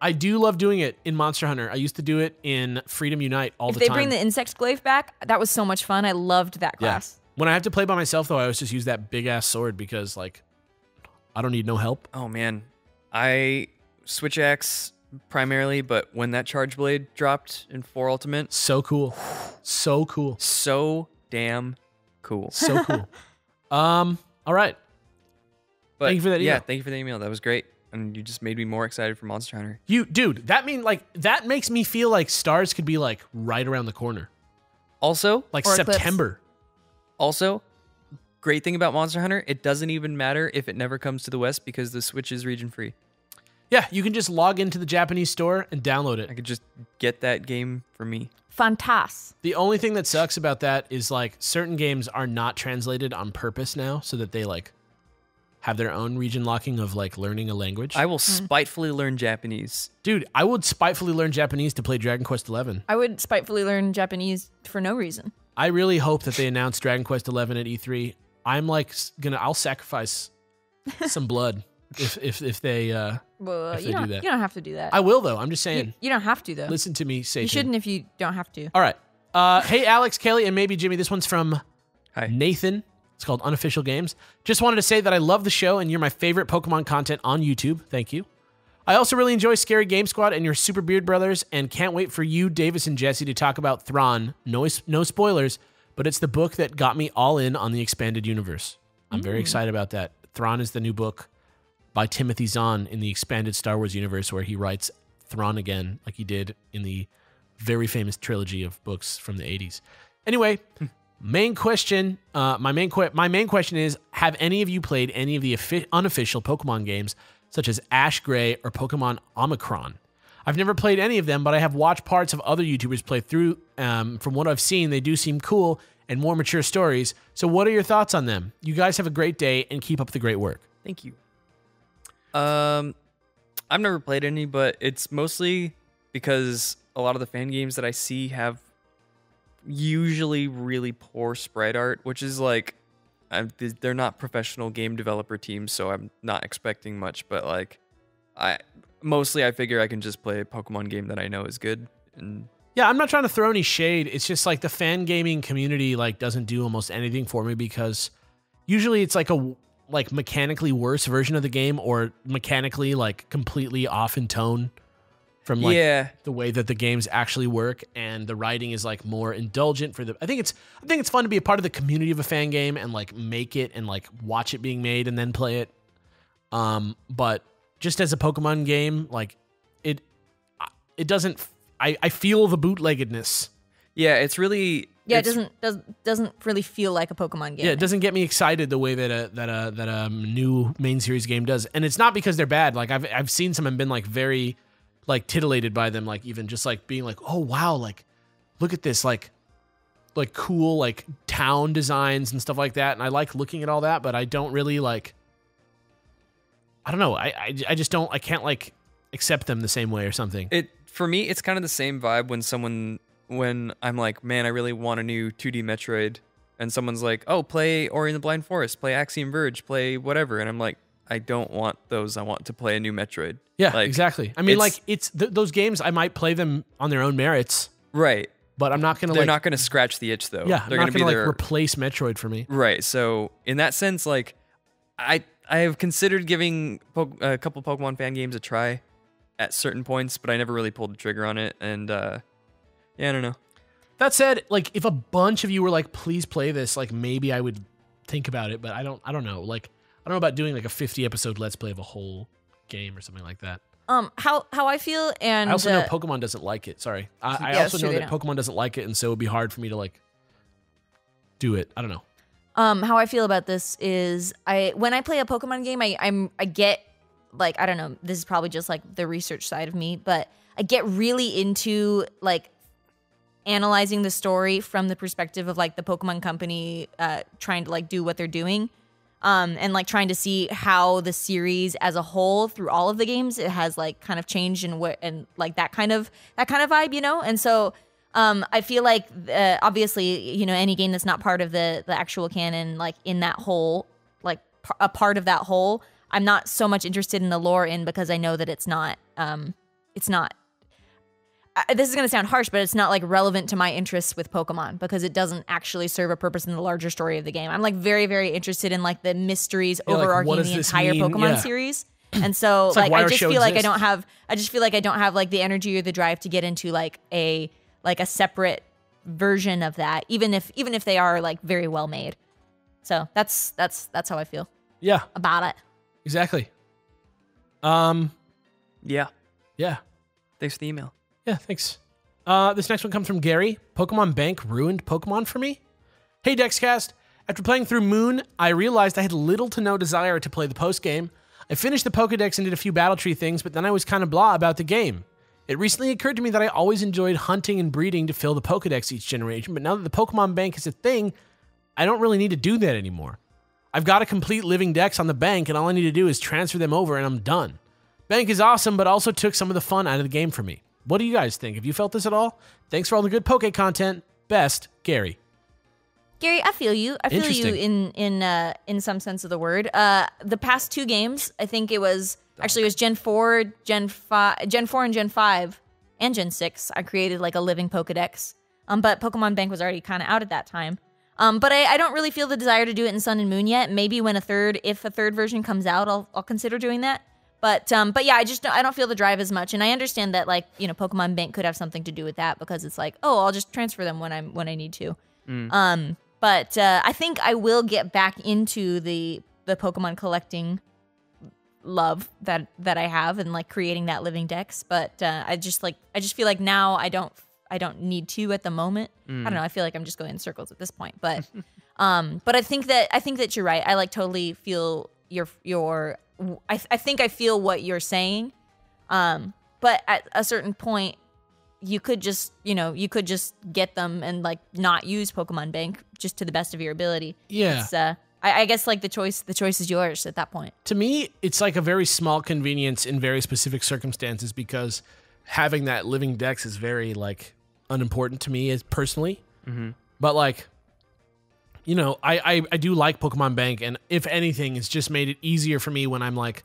I do love doing it in Monster Hunter. I used to do it in Freedom Unite all the time. If they bring the Insect Glaive back, that was so much fun. I loved that class. When I have to play by myself, though, I always just use that big-ass sword because, like, I don't need no help. Oh, man. I Switch Axe primarily, but when that Charge Blade dropped in 4 Ultimate... So cool. So cool. So damn cool. So cool. All right. But thank you for that email. Yeah, thank you for the email. That was great. And you just made me more excited for Monster Hunter. Dude, that makes me feel like Stars could be, like, right around the corner. Also... Like Or September. Also, great thing about Monster Hunter, it doesn't even matter if it never comes to the West because the Switch is region free. Yeah, you can just log into the Japanese store and download it. I could just get that game for me. Fantas. The only thing that sucks about that is, like, certain games are not translated on purpose now so that they, like, have their own region locking of, like, learning a language. I will spitefully learn Japanese. Dude, I would spitefully learn Japanese to play Dragon Quest XI. I would spitefully learn Japanese for no reason. I really hope that they announce Dragon Quest XI at E3. I'm, like, I'll sacrifice some blood if they Well, if you they don't, do that. you don't have to do that. I will, though. I'm just saying. You don't have to, though. Listen to me, Satan. You shouldn't if you don't have to. All right. Hey, Alex, Kelly, and maybe Jimmy. This one's from Hi. Nathan. It's called Unofficial Games. Just wanted to say that I love the show and you're my favorite Pokemon content on YouTube. Thank you. I also really enjoy Scary Game Squad and your Super Beard Brothers and can't wait for you, Davis, and Jesse to talk about Thrawn. No spoilers, but it's the book that got me all in on the expanded universe. I'm very excited about that. Thrawn is the new book by Timothy Zahn in the expanded Star Wars universe where he writes Thrawn again like he did in the very famous trilogy of books from the 80s. Anyway, main question. My main question is: have any of you played any of the unofficial Pokemon games, such as Ash Gray or Pokemon Omicron? I've never played any of them, but I have watched parts of other YouTubers play through. From what I've seen, they do seem cool and more mature stories. So, what are your thoughts on them? You guys have a great day and keep up the great work. Thank you. I've never played any, but it's mostly because a lot of the fan games that I see have usually really poor sprite art, which is like, they're not professional game developer teams, so I'm not expecting much. But like, I figure I can just play a Pokemon game that I know is good. And yeah, I'm not trying to throw any shade. It's just like the fan gaming community like doesn't do almost anything for me because usually it's like a mechanically worse version of the game or mechanically like completely off in tone from like the way that the games actually work, and the writing is like more indulgent for the I think it's fun to be a part of the community of a fan game and like make it and like watch it being made and then play it. But just as a Pokemon game, like it doesn't I feel the bootleggedness. Yeah, it's really it doesn't really feel like a Pokemon game. Yeah, it doesn't get me excited the way that a new main series game does, and it's not because they're bad. Like I've seen some and been like very like titillated by them, like even just like being like, oh wow, like look at this like cool like town designs and stuff like that, and I like looking at all that, but I don't really like. I don't know. I just don't. I can't like accept them the same way or something. For me, it's kind of the same vibe when I'm like, man, I really want a new 2D Metroid, and someone's like, oh, play Ori and the Blind Forest, play Axiom Verge, play whatever, and I'm like, I don't want those. I want to play a new Metroid. Yeah, like, exactly. I mean, it's those games. I might play them on their own merits, right? But I'm not gonna. They're not gonna scratch the itch, though. Yeah, they're not gonna like replace Metroid for me. Right. So in that sense, like, I have considered giving a couple Pokemon fan games a try at certain points, but I never really pulled the trigger on it. And yeah, I don't know. That said, like if a bunch of you were like, please play this, like maybe I would think about it, but I don't know. Like I don't know about doing like a 50 episode Let's Play of a whole game or something like that. How I feel, and I also know Pokemon doesn't like it. Sorry. I also know that Pokemon doesn't like it, and so it would be hard for me to like do it. I don't know. How I feel about this is when I play a Pokemon game, I get like, I don't know, this is probably just like the research side of me, but I get really into like analyzing the story from the perspective of like the Pokemon company trying to like do what they're doing. And like trying to see how the series as a whole through all of the games, it has like kind of changed and like that kind of vibe, you know? And so I feel like obviously, you know, any game that's not part of the actual canon, like in that whole, like a part of that whole, I'm not so much interested in the lore in, because I know that it's not, this is going to sound harsh, but it's not like relevant to my interests with Pokemon, because it doesn't actually serve a purpose in the larger story of the game. I'm like very, very interested in like the mysteries overarching the entire Pokemon series. And so like I just feel like I don't have like the energy or the drive to get into like a separate version of that, even if they are like very well made. So that's how I feel. Yeah. About it. Exactly. Yeah. Yeah. Thanks for the email. Yeah, thanks. This next one comes from Gary. Pokemon Bank ruined Pokemon for me. Hey, Dexcast. After playing through Moon, I realized I had little to no desire to play the post-game. I finished the Pokedex and did a few battle tree things, but then I was kind of blah about the game. It recently occurred to me that I always enjoyed hunting and breeding to fill the Pokedex each generation, but now that the Pokemon Bank is a thing, I don't really need to do that anymore. I've got a complete living dex on the bank, and all I need to do is transfer them over, and I'm done. Bank is awesome, but also took some of the fun out of the game for me. What do you guys think? Have you felt this at all? Thanks for all the good Poke content. Best, Gary. Gary, I feel you. I feel you in some sense of the word. The past two games, I think it was Gen 4, Gen 4 and Gen 5, and Gen 6. I created like a living Pokedex. But Pokemon Bank was already kind of out at that time. But I don't really feel the desire to do it in Sun and Moon yet. Maybe when if a third version comes out, I'll consider doing that. But yeah, I don't feel the drive as much, and I understand that like, you know, Pokemon Bank could have something to do with that, because it's like, oh, I'll just transfer them when I need to. But I think I will get back into the Pokemon collecting love that I have, and like creating that living dex. But I just feel like now I don't need to at the moment. I don't know. I feel like I'm just going in circles at this point. But but I think that you're right. I like totally feel your. I think I feel what you're saying, but at a certain point, you could just get them and like not use Pokemon Bank just to the best of your ability. Yeah, I guess like the choice is yours at that point. To me, it's like a very small convenience in very specific circumstances, because having that living dex is very like unimportant to me as personally. But like, you know, I do like Pokemon Bank, and if anything, it's just made it easier for me when I'm like,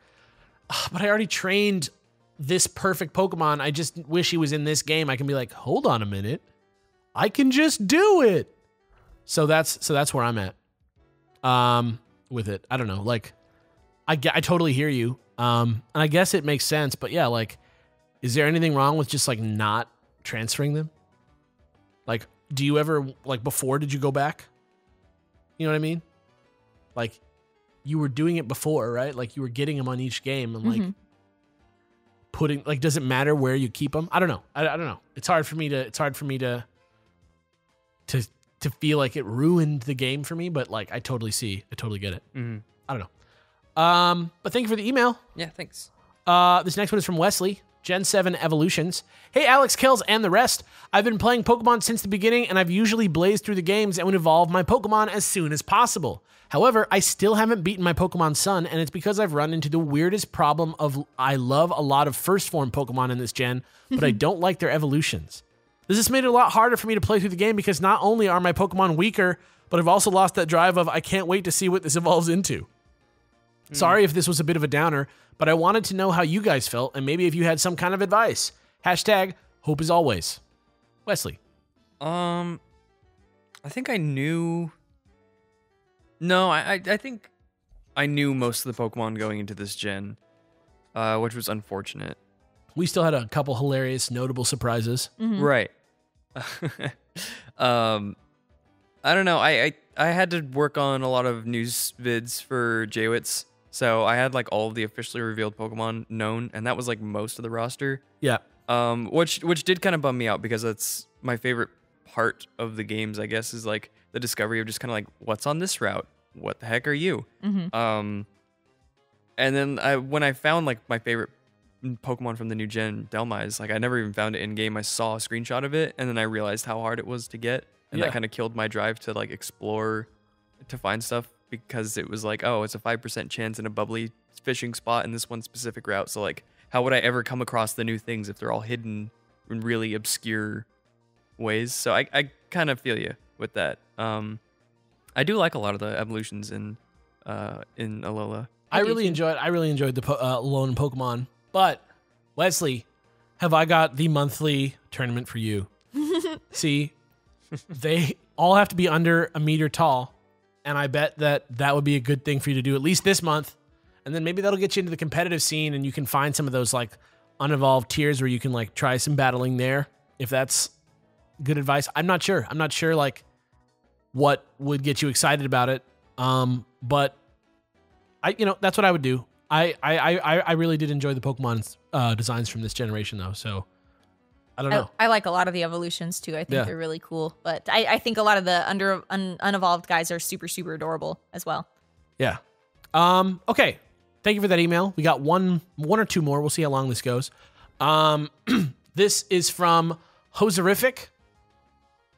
oh, but I already trained this perfect Pokemon. I just wish he was in this game. I can be like, hold on a minute, I can just do it. So that's where I'm at with it. I don't know, like I totally hear you, and I guess it makes sense. But yeah, like, is there anything wrong with just like not transferring them? Like, do you ever, like, before, did you go back? You know what I mean? Like, you were doing it before, right? Like, you were getting them on each game and like putting, like, does it matter where you keep them? I don't know. I don't know. It's hard for me to feel like it ruined the game for me, but like, I totally get it. I don't know. But thank you for the email. Yeah, thanks. This next one is from Wesley. Gen 7 Evolutions. Hey, Alex, Kellz, and the rest. I've been playing Pokemon since the beginning, and I've usually blazed through the games and would evolve my Pokemon as soon as possible. However, I still haven't beaten my Pokemon Sun, and it's because I've run into the weirdest problem of I love a lot of first form Pokemon in this gen, but I don't like their evolutions. This has made it a lot harder for me to play through the game, because not only are my Pokemon weaker, but I've also lost that drive of I can't wait to see what this evolves into. Sorry if this was a bit of a downer, but I wanted to know how you guys felt, and maybe if you had some kind of advice. Hashtag hope as always. Wesley. I think I knew. No, I think I knew most of the Pokemon going into this gen, which was unfortunate. We still had a couple hilarious, notable surprises. Right. I don't know. I had to work on a lot of news vids for Jaywitz, so I had like all of the officially revealed Pokemon known, and that was like most of the roster. Yeah. Which did kind of bum me out because that's my favorite part of the games, I guess, is like the discovery of just kind of like, what's on this route? What the heck are you? And then when I found like my favorite Pokemon from the new gen, Delmise, like I never even found it in game. I saw a screenshot of it, and then I realized how hard it was to get, and that kind of killed my drive to like explore, to find stuff, because it was like, oh, it's a 5% chance in a bubbly fishing spot in this one specific route. So like, how would I ever come across the new things if they're all hidden in really obscure ways? So I kind of feel you with that. I do like a lot of the evolutions in Alola. I really enjoyed the lone Pokemon. But Wesley, have I got the monthly tournament for you? See, they all have to be under a meter tall, and I bet that would be a good thing for you to do at least this month. And then maybe that'll get you into the competitive scene, and you can find some of those like unevolved tiers where you can like try some battling there. If that's good advice, I'm not sure. I'm not sure like what would get you excited about it. But that's what I would do. I really did enjoy the Pokemon designs from this generation though. So I don't know. I like a lot of the evolutions too. I think they're really cool. But I think a lot of the unevolved guys are super, super adorable as well. Yeah. Okay. Thank you for that email. We got one or two more. We'll see how long this goes. This is from Hoserific.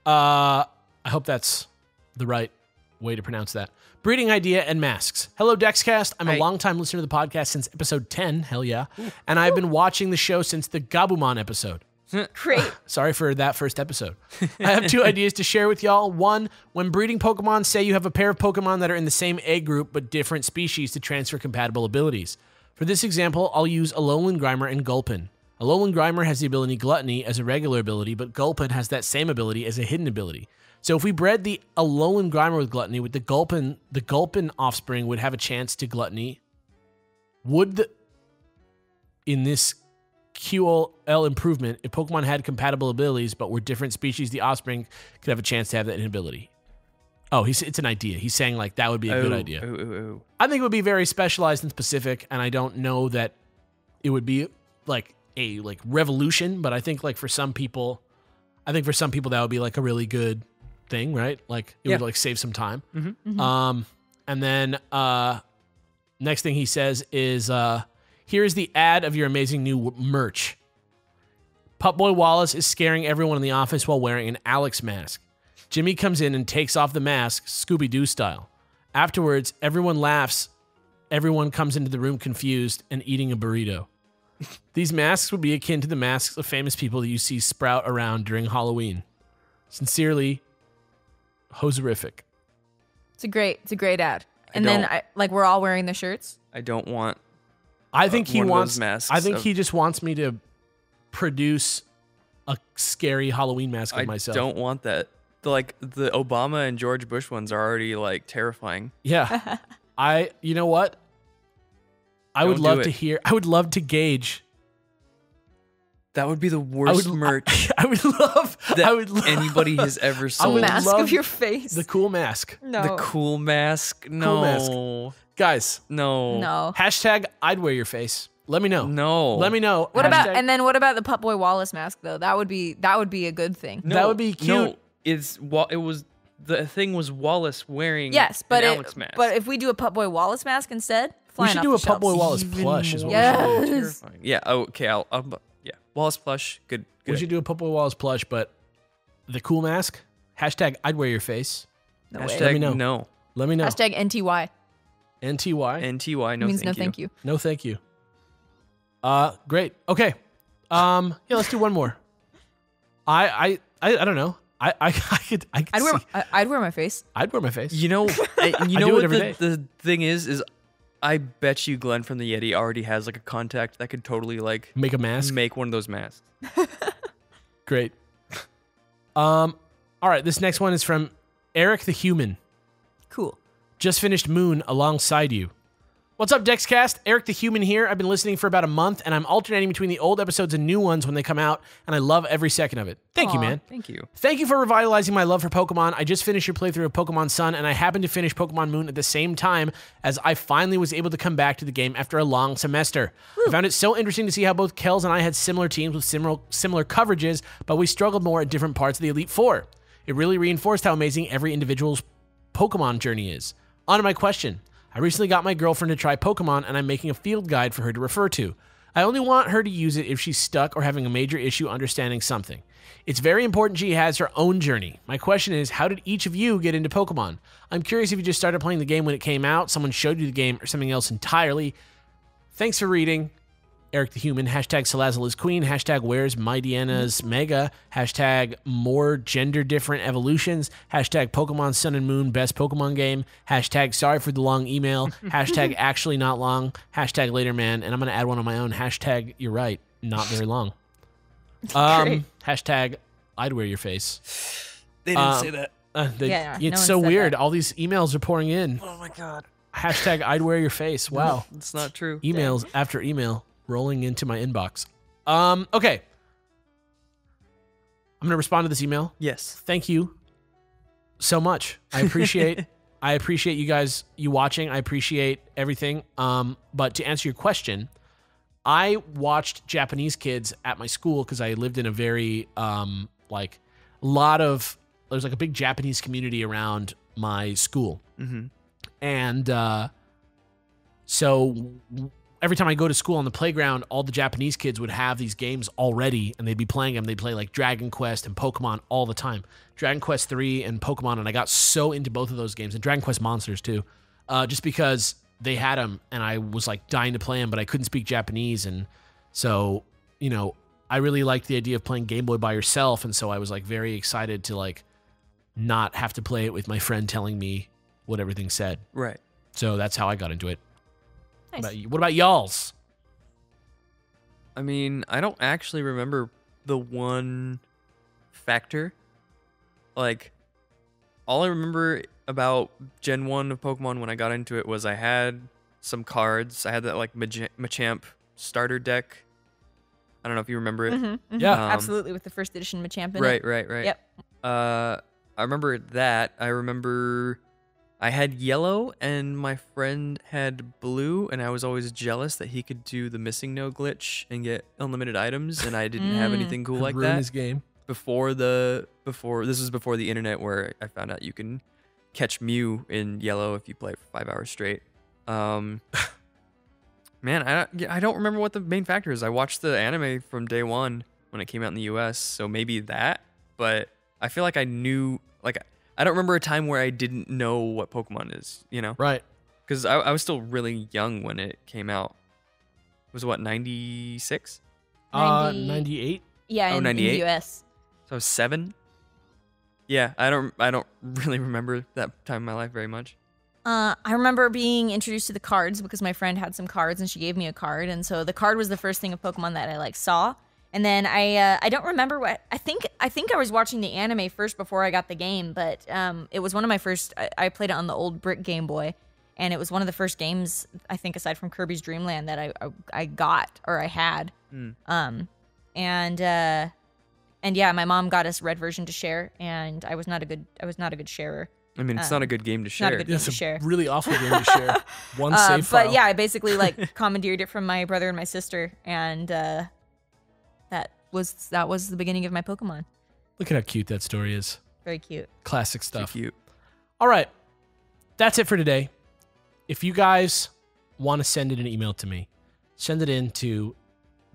I hope that's the right way to pronounce that. Breeding idea and masks. Hello, Dexcast. I'm a longtime listener to the podcast since episode 10. Hell yeah. And I've been watching the show since the Gabumon episode. Great. Sorry for that first episode. I have two ideas to share with y'all. One, when breeding Pokemon, say you have a pair of Pokemon that are in the same egg group but different species to transfer compatible abilities. For this example, I'll use Alolan Grimer and Gulpin. Alolan Grimer has the ability Gluttony as a regular ability, but Gulpin has that same ability as a hidden ability. So if we bred the Alolan Grimer with Gluttony, with the Gulpin offspring would have a chance to Gluttony. In this QL improvement, if Pokemon had compatible abilities but were different species, the offspring could have a chance to have that ability. Oh, it's an idea. He's saying like that would be a good idea. I think it would be very specialized and specific, and I don't know that it would be like a revolution, but I think like for some people that would be like a really good thing, right? Like it would like save some time. And then next thing he says is here is the ad of your amazing new merch. Pupboy Wallace is scaring everyone in the office while wearing an Alex mask. Jimmy comes in and takes off the mask, Scooby-Doo style. Afterwards, everyone laughs. Everyone comes into the room confused and eating a burrito. These masks would be akin to the masks of famous people that you see sprout around during Halloween. Sincerely, Hoserific. It's a great ad. And then we're all wearing the shirts. I don't want. I think he wants masks. I think he just wants me to produce a scary Halloween mask of myself. I don't want that. The Obama and George Bush ones are already like terrifying. Yeah. You know what? I would love to gauge. That would be the worst merch I would love anybody has ever sold. A mask of your face. The cool mask. No. The cool mask. No. Cool mask. Guys. No. Hashtag I'd wear your face. Let me know. No. Let me know. What about the Pupboy Wallace mask though? That would be a good thing. That would be cute. No, the thing was Wallace wearing an Alex mask. But if we do a Pupboy Wallace mask instead, we should do a Pupboy Wallace plush as well. Yes. Yeah. Okay. Yeah. Wallace plush. Good. We should do a Pupboy Wallace plush, but the cool mask. Hashtag I'd wear your face. No Hashtag way. Let me know. No. Let me know. Hashtag NTY. NTY. NTY. No. Means thank no you. thank you. No, thank you. Great. Okay. Yeah, let's do one more. I don't know. I'd wear my face. I'd wear my face. You know what the thing is I bet you Glenn from the Yeti already has like a contact that could totally like make a mask. Make one of those masks. Great. All right, this next one is from Eric the Human. Cool. Just finished Moon alongside you. What's up, DexCast? Eric the Human here. I've been listening for about a month, and I'm alternating between the old episodes and new ones when they come out, and I love every second of it. Thank you, man. Thank you. Thank you for revitalizing my love for Pokemon. I just finished your playthrough of Pokemon Sun, and I happened to finish Pokemon Moon at the same time as I finally was able to come back to the game after a long semester. I found it so interesting to see how both Kellz and I had similar teams with similar coverages, but we struggled more at different parts of the Elite Four. It really reinforced how amazing every individual's Pokemon journey is. On to my question. I recently got my girlfriend to try Pokemon, and I'm making a field guide for her to refer to. I only want her to use it if she's stuck or having a major issue understanding something. It's very important she has her own journey. My question is, how did each of you get into Pokemon? I'm curious if you just started playing the game when it came out, someone showed you the game, or something else entirely. Thanks for reading. Eric the Human, hashtag Salazzle Queen, hashtag Where's Mightyana's Mega, hashtag More Gender Different Evolutions, hashtag Pokemon Sun and Moon Best Pokemon Game, hashtag Sorry for the Long Email, hashtag Actually Not Long, hashtag Later Man, and I'm going to add one on my own, hashtag You're Right, Not Very Long. Hashtag I'd Wear Your Face. They didn't say that. It's so weird. All these emails are pouring in. Oh my god. Hashtag I'd Wear Your Face. Wow. It's not true. Emails after email rolling into my inbox. Okay. I'm going to respond to this email. Yes. Thank you so much. I appreciate you guys, you watching. I appreciate everything. But to answer your question, I watched Japanese kids at my school because I lived in a very, there's like a big Japanese community around my school. Mm-hmm. And so every time I go to school on the playground, all the Japanese kids would have these games already, and they'd be playing them. They'd play like Dragon Quest and Pokemon all the time. Dragon Quest 3 and Pokemon, and I got so into both of those games, and Dragon Quest Monsters too, just because they had them, and I was like dying to play them, but I couldn't speak Japanese, and so, you know, I really liked the idea of playing Game Boy by yourself, and so I was like very excited to like not have to play it with my friend telling me what everything said. Right. So that's how I got into it. Nice. What about y'all's? I mean, I don't actually remember the one factor. Like, all I remember about Gen 1 of Pokemon when I got into it was I had some cards. I had that, like, Machamp starter deck. I don't know if you remember it. Mm-hmm, mm-hmm. Yeah. Absolutely, with the first edition Machamp in Right, it. right, right. Yep. I remember that. I remember I had yellow and my friend had blue, and I was always jealous that he could do the missing no glitch and get unlimited items, and I didn't have anything cool like Ruin that. his game. This was before the internet, where I found out you can catch Mew in yellow if you play for 5 hours straight. Man, I don't remember what the main factor is. I watched the anime from day one when it came out in the US, so maybe that, but I feel like I knew, like, I don't remember a time where I didn't know what Pokemon is, you know? Right. Because I was still really young when it came out. It was what, 96? 98? Yeah, in 98? the US. So I was 7? Yeah, I don't really remember that time in my life very much. I remember being introduced to the cards because my friend had some cards and she gave me a card, and so the card was the first thing of Pokemon that I like saw. And then I don't remember what I think I was watching the anime first before I got the game, but it was one of my first. I played it on the old brick Game Boy, and it was one of the first games I think aside from Kirby's Dream Land that I got or I had. And yeah, my mom got us red version to share, and I was not a good sharer. I mean, it's not a good game to share. Not a good game to share. Really awful game to share. One save file. But yeah, I basically like commandeered it from my brother and my sister, and that was the beginning of my Pokemon. Look at how cute that story is. Very cute. Classic stuff. Too cute. All right. That's it for today. If you guys want to send in an email to me, send it in to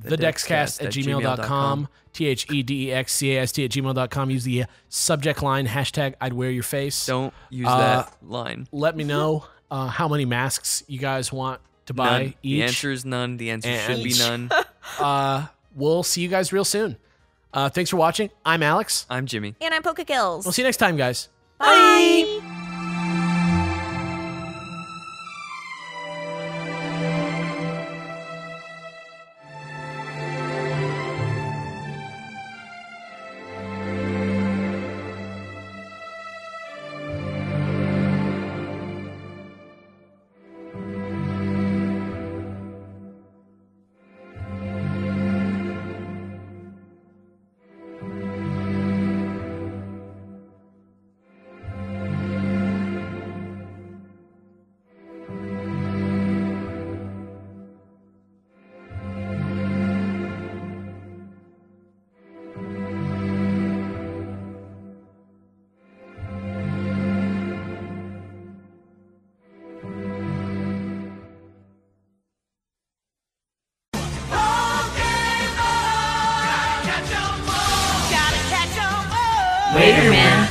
thedexcast@gmail.com, thedexcast@gmail.com. Use the subject line, hashtag I'd wear your face. Don't use that line. Let me know how many masks you guys want to buy None. each. The answer is none. The answer should be none. We'll see you guys real soon. Thanks for watching. I'm Alex. I'm Jimmy. And I'm Kellz. We'll see you next time, guys. Bye. Later, man.